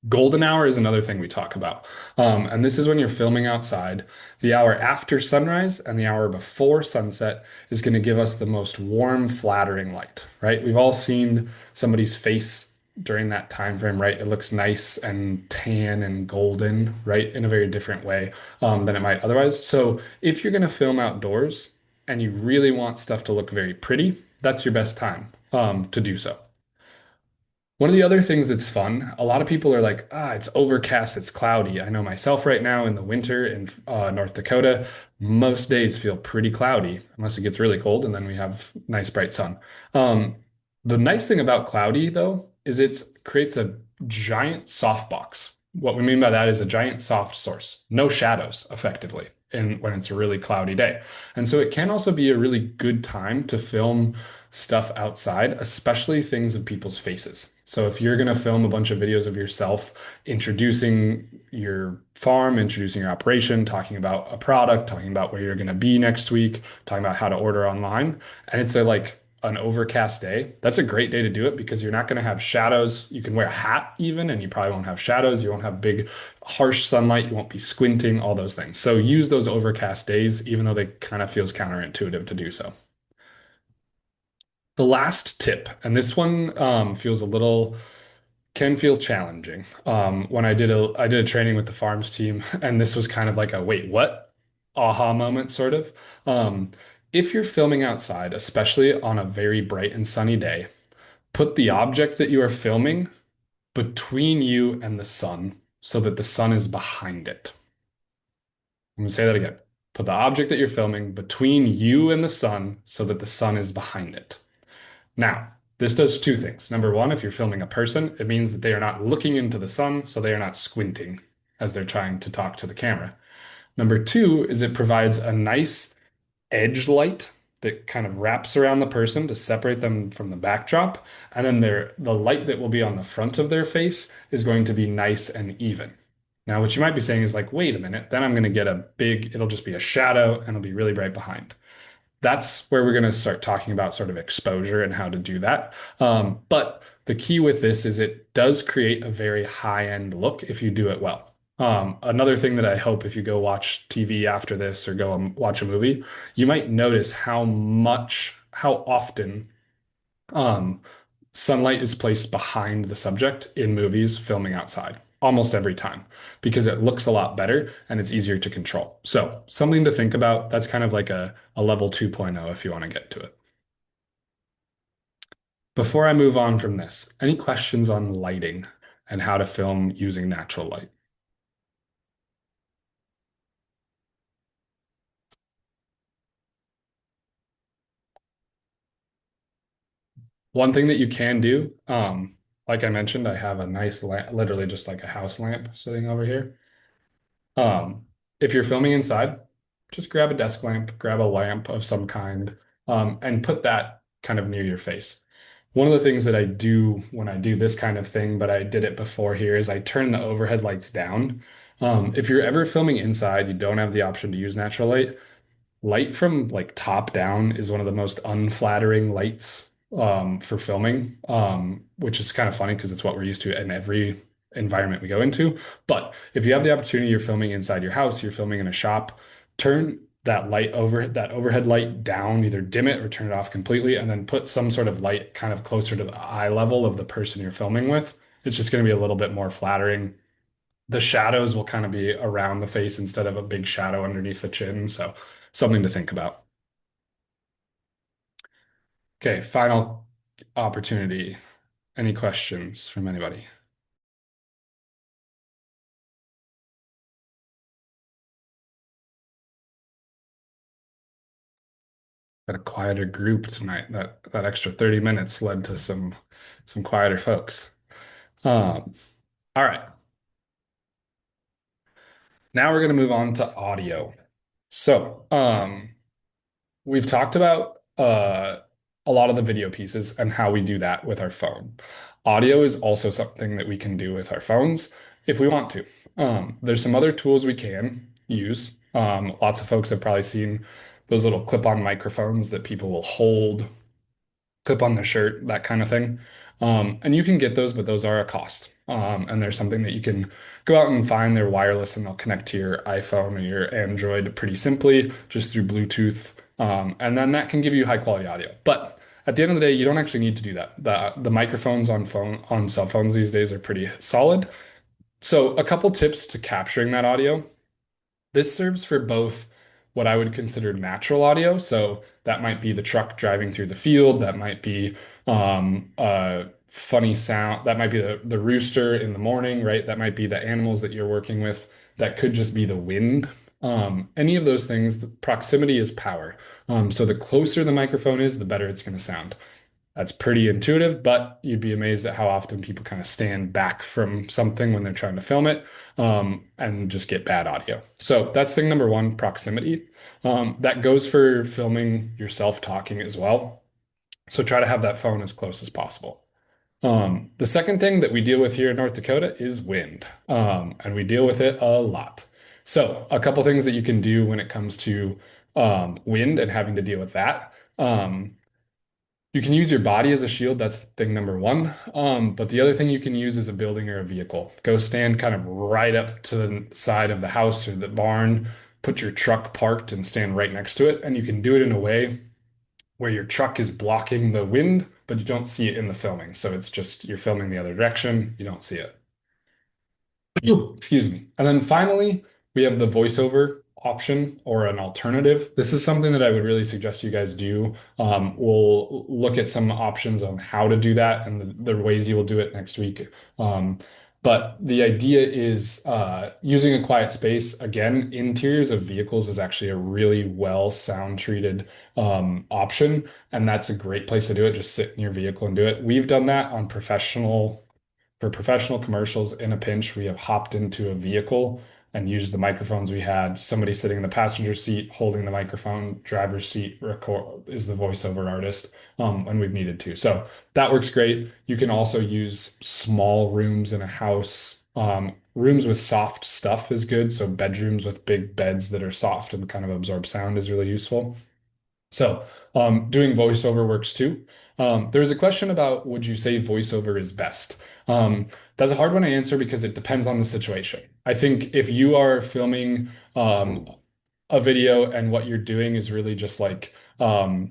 Golden hour is another thing we talk about. And this is when you're filming outside. The hour after sunrise and the hour before sunset is going to give us the most warm, flattering light, right? We've all seen somebody's face during that time frame, right? It looks nice and tan and golden, right? In a very different way than it might otherwise. So if you're going to film outdoors and you really want stuff to look very pretty, that's your best time to do so. One of the other things that's fun, a lot of people are like, it's overcast, it's cloudy. I know myself right now in the winter in North Dakota, most days feel pretty cloudy unless it gets really cold and then we have nice bright sun. Um, the nice thing about cloudy though is it creates a giant softbox. What we mean by that is a giant soft source, no shadows effectively in when it's a really cloudy day. And so it can also be a really good time to film stuff outside, especially things of people's faces. So if you're going to film a bunch of videos of yourself introducing your farm, introducing your operation, talking about a product, talking about where you're going to be next week, talking about how to order online, and it's like an overcast day, that's a great day to do it because you're not going to have shadows. You can wear a hat even, and you probably won't have shadows. You won't have big, harsh sunlight. You won't be squinting, all those things. So use those overcast days, even though they kind of feels counterintuitive to do so. The last tip, and this one feels a little can feel challenging. When I did a training with the farms team, and this was kind of like a wait, what? Aha moment, sort of. If you're filming outside, especially on a very bright and sunny day, put the object that you are filming between you and the sun so that the sun is behind it. I'm gonna say that again. Put the object that you're filming between you and the sun so that the sun is behind it. Now, this does two things. Number one, if you're filming a person, it means that they are not looking into the sun, so they are not squinting as they're trying to talk to the camera. Number two is it provides a nice edge light that kind of wraps around the person to separate them from the backdrop. And then the light that will be on the front of their face is going to be nice and even. Now, what you might be saying is like, wait a minute, then I'm going to get it'll just be a shadow and it'll be really bright behind. That's where we're going to start talking about sort of exposure and how to do that. But the key with this is it does create a very high-end look if you do it well. Another thing that I hope if you go watch TV after this or go and watch a movie, you might notice how often um, sunlight is placed behind the subject in movies filming outside almost every time because it looks a lot better and it's easier to control. So something to think about. That's kind of like a level 2.0 if you want to get to it. Before I move on from this, any questions on lighting and how to film using natural light? One thing that you can do, like I mentioned, I have a nice lamp, literally just like a house lamp sitting over here. If you're filming inside, just grab a desk lamp, grab a lamp of some kind, and put that kind of near your face. One of the things that I do when I do this kind of thing, but I did it before here, is I turn the overhead lights down. If you're ever filming inside, you don't have the option to use natural light. Light from like top down is one of the most unflattering lights for filming, which is kind of funny because it's what we're used to in every environment we go into. But if you have the opportunity, you're filming inside your house, you're filming in a shop, turn that overhead light down, either dim it or turn it off completely, and then put some sort of light kind of closer to the eye level of the person you're filming with. It's just going to be a little bit more flattering. The shadows will kind of be around the face instead of a big shadow underneath the chin. So something to think about. Okay, final opportunity. Any questions from anybody? Got a quieter group tonight. That extra 30 minutes led to some quieter folks. All right. Now we're going to move on to audio. So, we've talked about a lot of the video pieces and how we do that with our phone. Audio is also something that we can do with our phones if we want to. There's some other tools we can use. Lots of folks have probably seen those little clip-on microphones that people will hold clip on the shirt, that kind of thing. And you can get those, but those are a cost. And there's something that you can go out and find. They're wireless and they'll connect to your iPhone or your Android pretty simply just through Bluetooth. And then that can give you high quality audio. But at the end of the day, you don't actually need to do that. The microphones on cell phones these days are pretty solid. So a couple tips to capturing that audio. This serves for both what I would consider natural audio. So that might be the truck driving through the field. That might be a funny sound. That might be the rooster in the morning, right? That might be the animals that you're working with. That could just be the wind. Any of those things, the proximity is power. So the closer the microphone is, the better it's going to sound. That's pretty intuitive, but you'd be amazed at how often people kind of stand back from something when they're trying to film it, and just get bad audio. So that's thing number one, proximity. That goes for filming yourself talking as well. So try to have that phone as close as possible. The second thing that we deal with here in North Dakota is wind, and we deal with it a lot. So a couple things that you can do when it comes to wind and having to deal with that. You can use your body as a shield. That's thing number one. But the other thing you can use is a building or a vehicle. Go stand kind of right up to the side of the house or the barn, put your truck parked and stand right next to it. And you can do it in a way where your truck is blocking the wind, but you don't see it in the filming. So it's just you're filming the other direction, you don't see it. Excuse me. And then finally, we have the voiceover option or an alternative. This is something that I would really suggest you guys do. We'll look at some options on how to do that and the ways you will do it next week. But the idea is using a quiet space. Again, interiors of vehicles is actually a really well sound treated option. And that's a great place to do it. Just sit in your vehicle and do it. We've done that on for professional commercials in a pinch. We have hopped into a vehicle and used the microphones we had. Somebody sitting in the passenger seat holding the microphone, driver's seat is the voiceover artist, when we've needed to. So that works great. You can also use small rooms in a house. Rooms with soft stuff is good. So bedrooms with big beds that are soft and kind of absorb sound is really useful. So doing voiceover works too. There's a question about would you say voiceover is best? That's a hard one to answer because it depends on the situation. I think if you are filming a video and what you're doing is really just like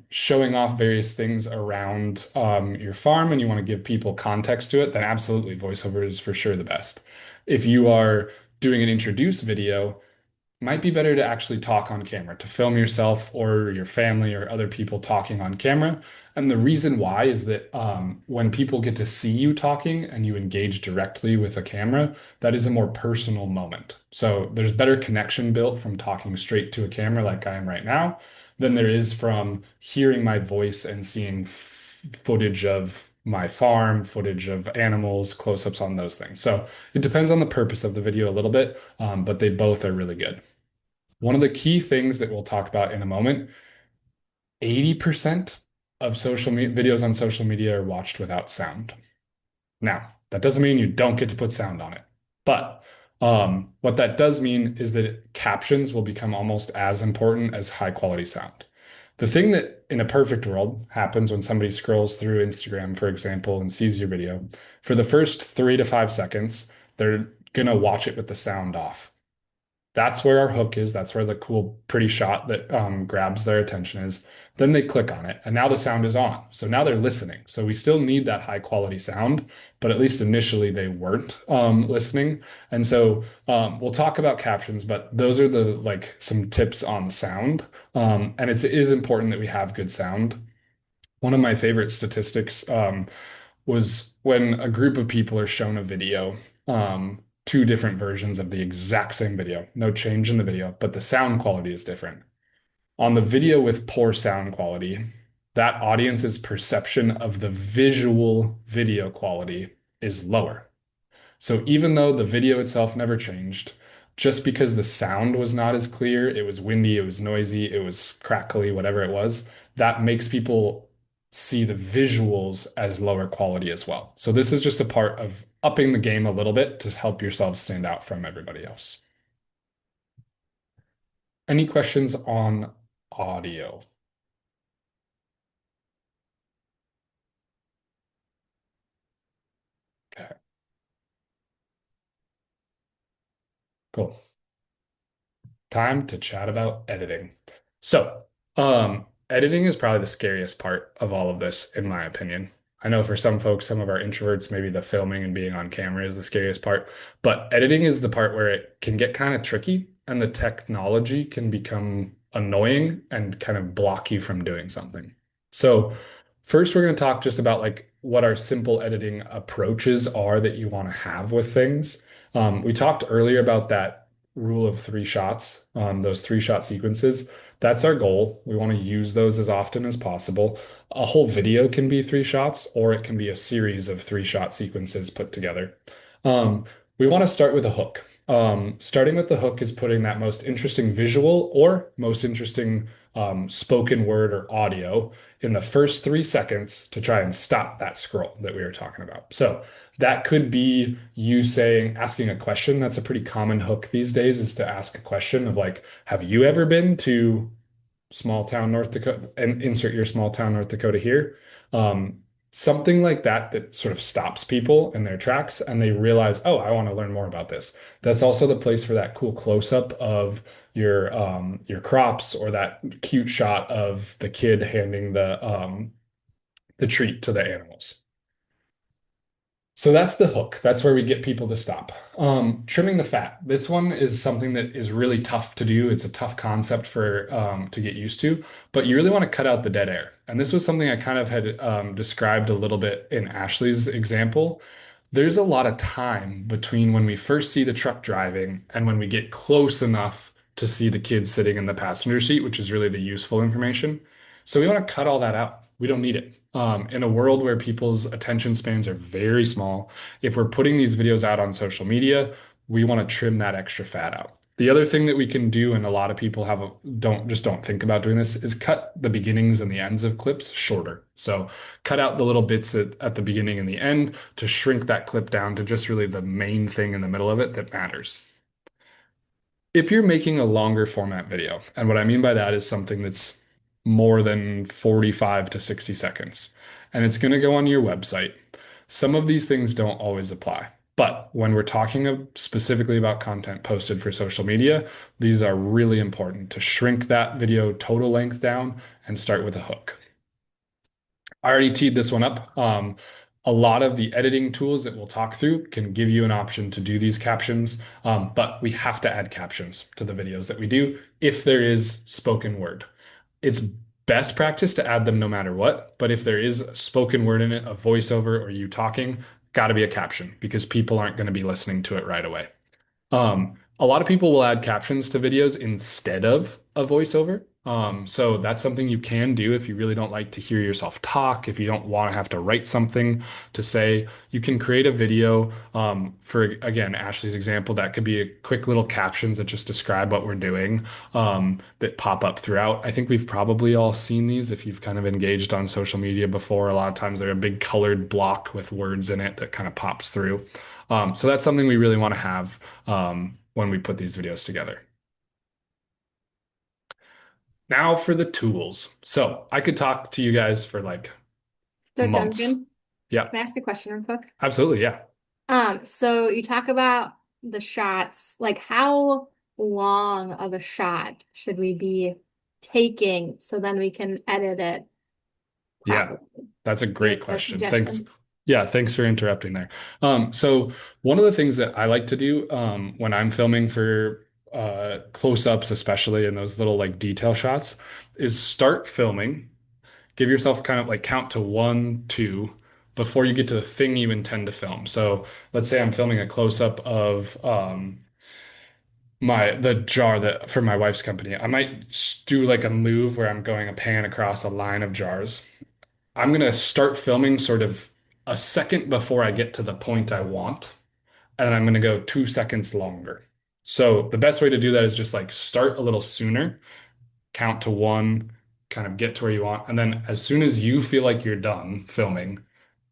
showing off various things around your farm and you want to give people context to it, then absolutely voiceover is for sure the best. If you are doing an introduce video, might be better to actually talk on camera, to film yourself or your family or other people talking on camera. And the reason why is that when people get to see you talking and you engage directly with a camera, that is a more personal moment. So there's better connection built from talking straight to a camera like I am right now than there is from hearing my voice and seeing footage of my farm, footage of animals, close-ups on those things. So it depends on the purpose of the video a little bit, but they both are really good. One of the key things that we'll talk about in a moment, 80% of videos on social media are watched without sound. Now, that doesn't mean you don't get to put sound on it, but what that does mean is that captions will become almost as important as high quality sound. The thing that in a perfect world happens when somebody scrolls through Instagram, for example, and sees your video, for the first 3 to 5 seconds, they're gonna watch it with the sound off. That's where our hook is. That's where the cool, pretty shot that grabs their attention is. Then they click on it, and now the sound is on. So now they're listening. So we still need that high quality sound, but at least initially they weren't listening. And so we'll talk about captions, but those are the like some tips on sound. And it is important that we have good sound. One of my favorite statistics was when a group of people are shown a video, two different versions of the exact same video, no change in the video, but the sound quality is different. On the video with poor sound quality, that audience's perception of the visual video quality is lower. So even though the video itself never changed, just because the sound was not as clear, it was windy, it was noisy, it was crackly, whatever it was, that makes people see the visuals as lower quality as well. So this is just a part of upping the game a little bit to help yourself stand out from everybody else. Any questions on audio? Cool. Time to chat about editing. So, editing is probably the scariest part of all of this, in my opinion. I know for some folks, some of our introverts, maybe the filming and being on camera is the scariest part, but editing is the part where it can get kind of tricky and the technology can become annoying and kind of block you from doing something. So, first, we're going to talk just about like what our simple editing approaches are that you want to have with things. We talked earlier about that rule of three shots, those three-shot sequences. That's our goal. We want to use those as often as possible. A whole video can be three shots, or it can be a series of three-shot sequences put together. We want to start with a hook. Starting with the hook is putting that most interesting visual or most interesting spoken word or audio in the first 3 seconds to try and stop that scroll that we were talking about. So that could be you saying, asking a question. That's a pretty common hook these days, is to ask a question of like, have you ever been to small town North Dakota, and insert your small town North Dakota here? Um, Something like that that sort of stops people in their tracks and they realize, oh, I want to learn more about this. That's also the place for that cool close-up of your crops, or that cute shot of the kid handing the treat to the animals. So that's the hook. That's where we get people to stop. Trimming the fat. This one is something that is really tough to do. It's a tough concept for to get used to, but you really want to cut out the dead air. And this was something I kind of had described a little bit in Ashley's example. There's a lot of time between when we first see the truck driving and when we get close enough to see the kids sitting in the passenger seat, which is really the useful information. So we want to cut all that out. We don't need it. In a world where people's attention spans are very small, if we're putting these videos out on social media, we want to trim that extra fat out. The other thing that we can do, and a lot of people don't think about doing this, is cut the beginnings and the ends of clips shorter. So cut out the little bits at the beginning and the end to shrink that clip down to just really the main thing in the middle of it that matters. If you're making a longer format video, and what I mean by that is something that's more than 45 to 60 seconds, and it's going to go on your website, some of these things don't always apply. But when we're talking specifically about content posted for social media, these are really important to shrink that video total length down and start with a hook. I already teed this one up. A lot of the editing tools that we'll talk through can give you an option to do these captions, but we have to add captions to the videos that we do if there is spoken word. It's best practice to add them no matter what, but if there is spoken word in it, a voiceover or you talking, got to be a caption because people aren't going to be listening to it right away. A lot of people will add captions to videos instead of a voiceover. So that's something you can do if you really don't like to hear yourself talk, if you don't want to have to write something to say, you can create a video. For, again, Ashley's example, that could be a quick little captions that just describe what we're doing, that pop up throughout. I think we've probably all seen these if you've kind of engaged on social media before. A lot of times they're a big colored block with words in it that kind of pops through. So that's something we really want to have when we put these videos together. Now for the tools. So I could talk to you guys for like So months. Duncan, Yeah, can I ask a question real quick? absolutely. Yeah. So you talk about the shots, like how long of a shot should we be taking so then we can edit it Yeah, properly? that's a Do you great have a question. suggestion? Thanks. Yeah, thanks for interrupting there. So one of the things that I like to do when I'm filming for close-ups, especially in those little like detail shots, is start filming. Give yourself kind of like count to 1, 2 before you get to the thing you intend to film. So let's say I'm filming a close-up of the jar that for my wife's company. I might do like a move where I'm going a pan across a line of jars. I'm gonna start filming sort of a second before I get to the point I want, and I'm gonna go 2 seconds longer. So the best way to do that is just like start a little sooner, count to 1, kind of get to where you want, and then as soon as you feel like you're done filming,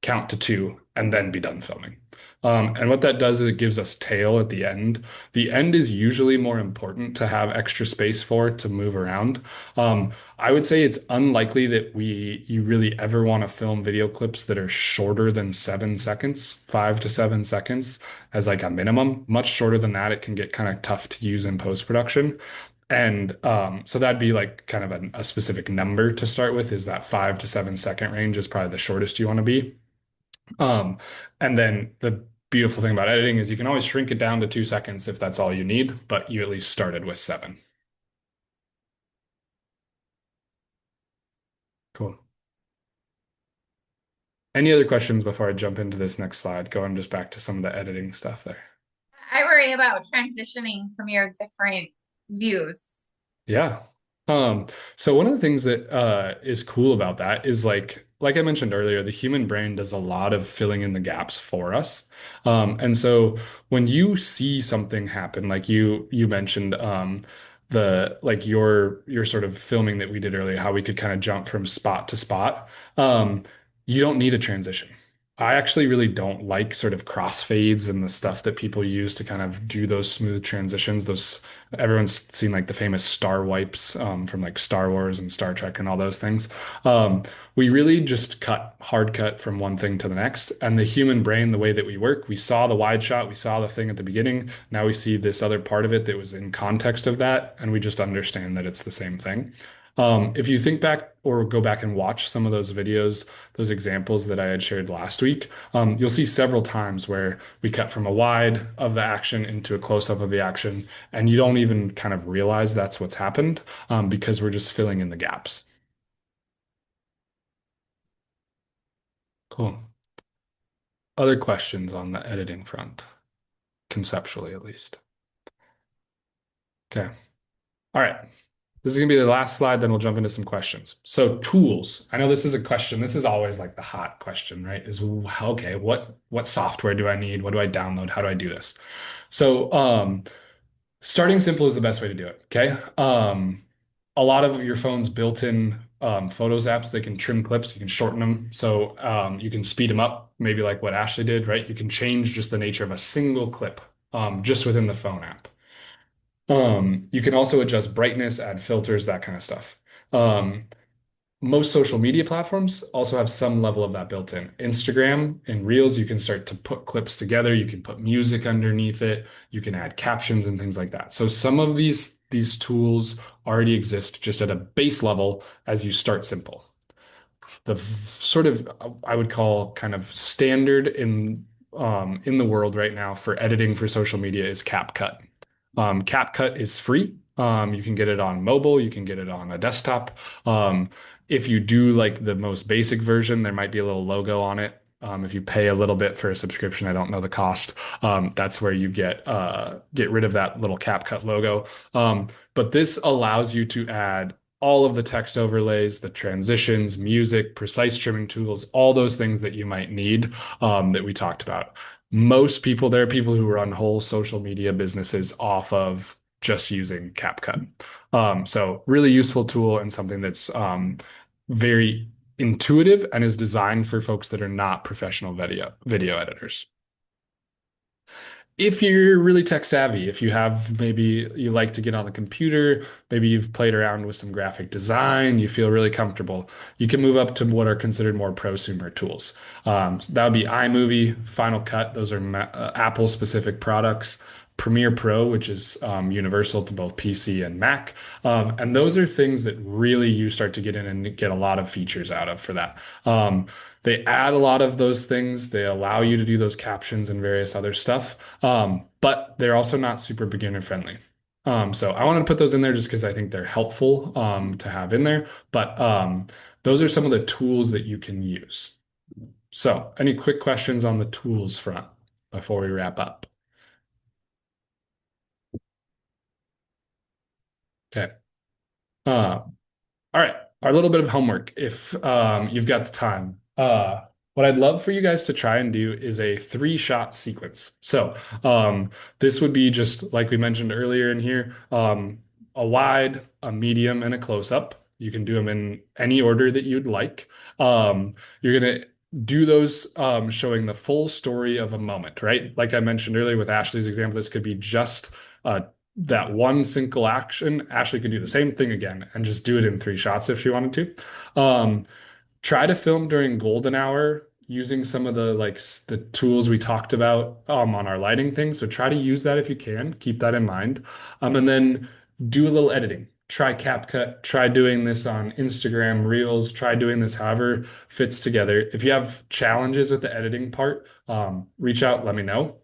count to two, and then be done filming. And what that does is it gives us tail at the end. The end is usually more important to have extra space for to move around. I would say it's unlikely that you really ever want to film video clips that are shorter than 7 seconds, 5 to 7 seconds as like a minimum. Much shorter than that, it can get kind of tough to use in post-production. And so that'd be like kind of a specific number to start with, is that 5 to 7 second range is probably the shortest you want to be. Um, and then the beautiful thing about editing is you can always shrink it down to 2 seconds if that's all you need, but you at least started with 7. Cool. Any other questions before I jump into this next slide? Going just back to some of the editing stuff there. I worry about transitioning from your different views. Yeah. So one of the things that is cool about that is like I mentioned earlier, the human brain does a lot of filling in the gaps for us. And so when you see something happen, like you mentioned the like your sort of filming that we did earlier, how we could kind of jump from spot to spot. You don't need a transition. I actually really don't like sort of crossfades and the stuff that people use to kind of do those smooth transitions. Those everyone's seen like the famous star wipes from like Star Wars and Star Trek and all those things. Um, we really just hard cut from one thing to the next. And the human brain, the way that we work, we saw the wide shot, we saw the thing at the beginning. Now we see this other part of it that was in context of that, and we just understand that it's the same thing. If you think back or go back and watch some of those videos, those examples that I had shared last week, you'll see several times where we cut from a wide of the action into a close up of the action, and you don't even kind of realize that's what's happened because we're just filling in the gaps. Cool. Other questions on the editing front, conceptually at least? Okay. All right. This is going to be the last slide, then we'll jump into some questions. So tools. I know this is a question. This is always like the hot question, right? Is okay, what software do I need? What do I download? How do I do this? So starting simple is the best way to do it. Okay. A lot of your phone's built-in Photos apps, they can trim clips, you can shorten them. So you can speed them up, maybe like what Ashley did, right? You can change just the nature of a single clip just within the phone app. You can also adjust brightness, add filters, that kind of stuff. Um, most social media platforms also have some level of that built in. Instagram and Reels, you can start to put clips together. You can put music underneath it. You can add captions and things like that. So some of these tools already exist just at a base level as you start simple. The sort of I would call kind of standard in the world right now for editing for social media is CapCut. CapCut is free. You can get it on mobile, you can get it on a desktop. If you do like the most basic version, there might be a little logo on it. If you pay a little bit for a subscription, I don't know the cost. That's where you get rid of that little CapCut logo. But this allows you to add all of the text overlays, the transitions, music, precise trimming tools, all those things that you might need that we talked about. Most people, there are people who run whole social media businesses off of just using CapCut. So really useful tool and something that's very intuitive and is designed for folks that are not professional video editors. If you're really tech savvy, if you have maybe you like to get on the computer, maybe you've played around with some graphic design, you feel really comfortable, you can move up to what are considered more prosumer tools. That would be iMovie, Final Cut. Those are Apple specific products. Premiere Pro, which is universal to both PC and Mac. And those are things that really you start to get in and get a lot of features out of for that. They add a lot of those things. They allow you to do those captions and various other stuff, but they're also not super beginner friendly. So I want to put those in there just because I think they're helpful to have in there. But those are some of the tools that you can use. So any quick questions on the tools front before we wrap up? Okay. All right. Our little bit of homework, if you've got the time. What I'd love for you guys to try and do is a 3-shot sequence. So this would be just like we mentioned earlier in here, a wide, a medium, and a close-up. You can do them in any order that you'd like. You're gonna do those showing the full story of a moment, right? Like I mentioned earlier with Ashley's example, this could be just that one single action. Ashley could do the same thing again and just do it in 3 shots if she wanted to. Try to film during golden hour using some of the the tools we talked about on our lighting thing. So try to use that if you can. Keep that in mind. And then do a little editing. Try CapCut. Try doing this on Instagram Reels. Try doing this however fits together. If you have challenges with the editing part, reach out, let me know.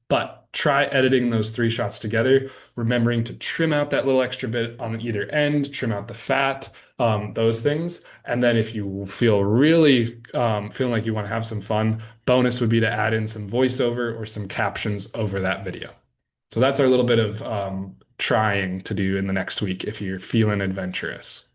But try editing those 3 shots together, remembering to trim out that little extra bit on either end, trim out the fat, those things. And then if you feel really feeling like you want to have some fun, bonus would be to add in some voiceover or some captions over that video. So that's our little bit of trying to do in the next week if you're feeling adventurous.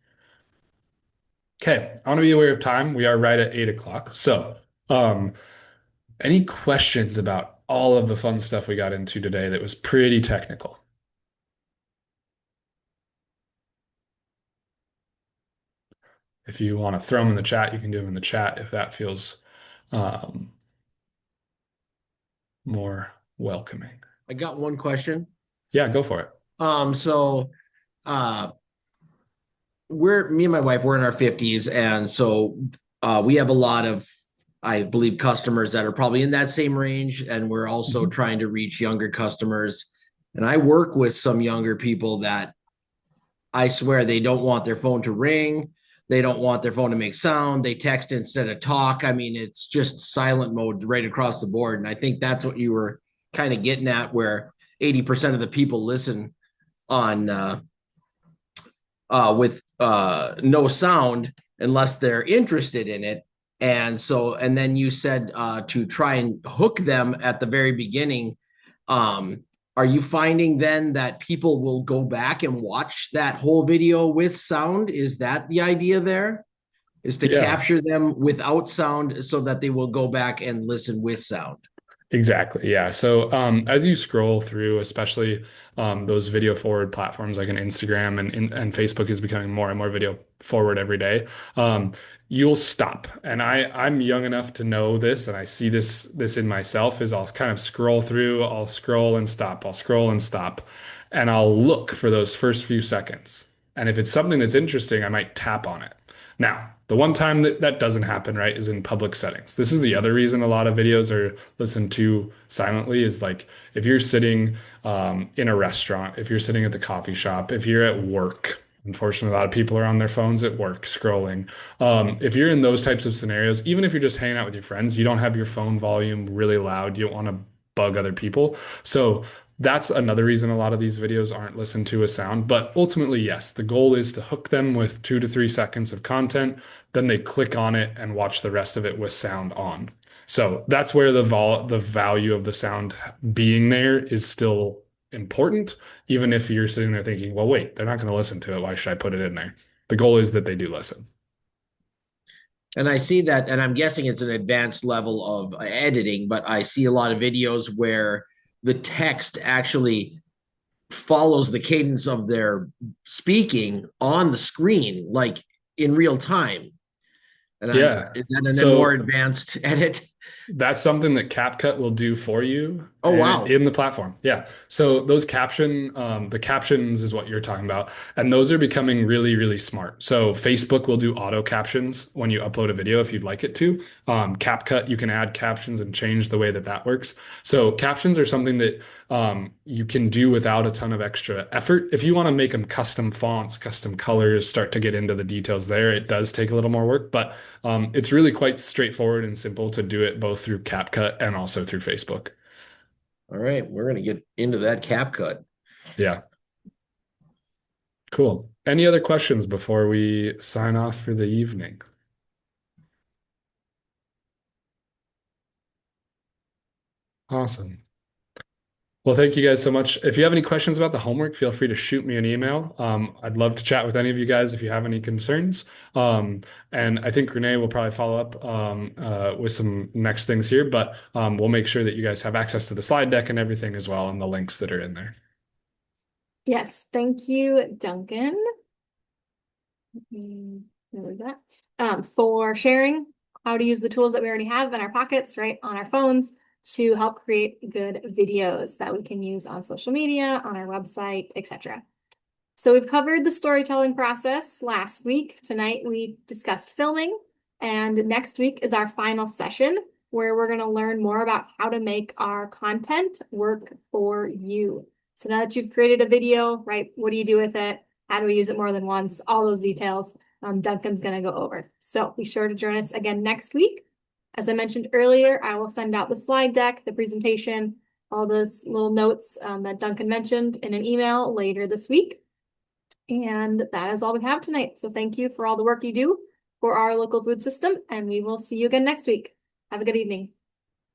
Okay, I want to be aware of time. We are right at 8 o'clock. So, any questions about all of the fun stuff we got into today that was pretty technical? If you want to throw them in the chat, you can do them in the chat if that feels more welcoming. I got one question. Yeah, go for it. So me and my wife, we're in our 50s, and so we have a lot of, I believe, customers that are probably in that same range, and we're also trying to reach younger customers. And I work with some younger people that I swear they don't want their phone to ring. They don't want their phone to make sound. They text instead of talk. I mean, it's just silent mode right across the board. And I think that's what you were kind of getting at, where 80% of the people listen on with no sound unless they're interested in it. And so, and then you said to try and hook them at the very beginning. Are you finding then that people will go back and watch that whole video with sound? Is that the idea there? Is to capture them without sound so that they will go back and listen with sound? Exactly. Yeah. So as you scroll through, especially those video forward platforms like an Instagram and Facebook is becoming more and more video forward every day. You'll stop. And I'm young enough to know this, and I see this in myself is I'll kind of scroll through, I'll scroll and stop, I'll scroll and stop, and I'll look for those first few seconds. And if it's something that's interesting, I might tap on it. Now, the one time that doesn't happen, right, is in public settings. This is the other reason a lot of videos are listened to silently is like if you're sitting in a restaurant, if you're sitting at the coffee shop, if you're at work. Unfortunately, a lot of people are on their phones at work scrolling. If you're in those types of scenarios, even if you're just hanging out with your friends, you don't have your phone volume really loud. You don't want to bug other people. So that's another reason a lot of these videos aren't listened to with sound. But ultimately, yes, the goal is to hook them with 2 to 3 seconds of content. Then they click on it and watch the rest of it with sound on. So that's where the value of the sound being there is still important, even if you're sitting there thinking, well, wait, they're not going to listen to it. Why should I put it in there? The goal is that they do listen. And I see that, and I'm guessing it's an advanced level of editing, but I see a lot of videos where the text actually follows the cadence of their speaking on the screen, like in real time. And yeah. Is that a more advanced edit? That's something that CapCut will do for you. Oh, wow. In the platform. Yeah. So those the captions is what you're talking about. And those are becoming really, really smart. So Facebook will do auto captions when you upload a video if you'd like it to. CapCut, you can add captions and change the way that works. So captions are something that you can do without a ton of extra effort. If you want to make them custom fonts, custom colors, start to get into the details there, it does take a little more work, but it's really quite straightforward and simple to do it both through CapCut and also through Facebook. All right, we're going to get into that CapCut. Yeah. Cool. Any other questions before we sign off for the evening? Awesome. Well, thank you guys so much. If you have any questions about the homework, feel free to shoot me an email. I'd love to chat with any of you guys if you have any concerns. And I think Renee will probably follow up with some next things here, but we'll make sure that you guys have access to the slide deck and everything as well and the links that are in there. Yes, thank you, Duncan. Remember that. For sharing how to use the tools that we already have in our pockets, right, on our phones to help create good videos that we can use on social media, on our website, etc. So we've covered the storytelling process last week. Tonight we discussed filming, and next week is our final session where we're going to learn more about how to make our content work for you. So now that you've created a video, right, what do you do with it? How do we use it more than once? All those details Duncan's going to go over. So be sure to join us again next week. As I mentioned earlier, I will send out the slide deck, the presentation, all those little notes that Duncan mentioned in an email later this week. And that is all we have tonight. So thank you for all the work you do for our local food system, and we will see you again next week. Have a good evening.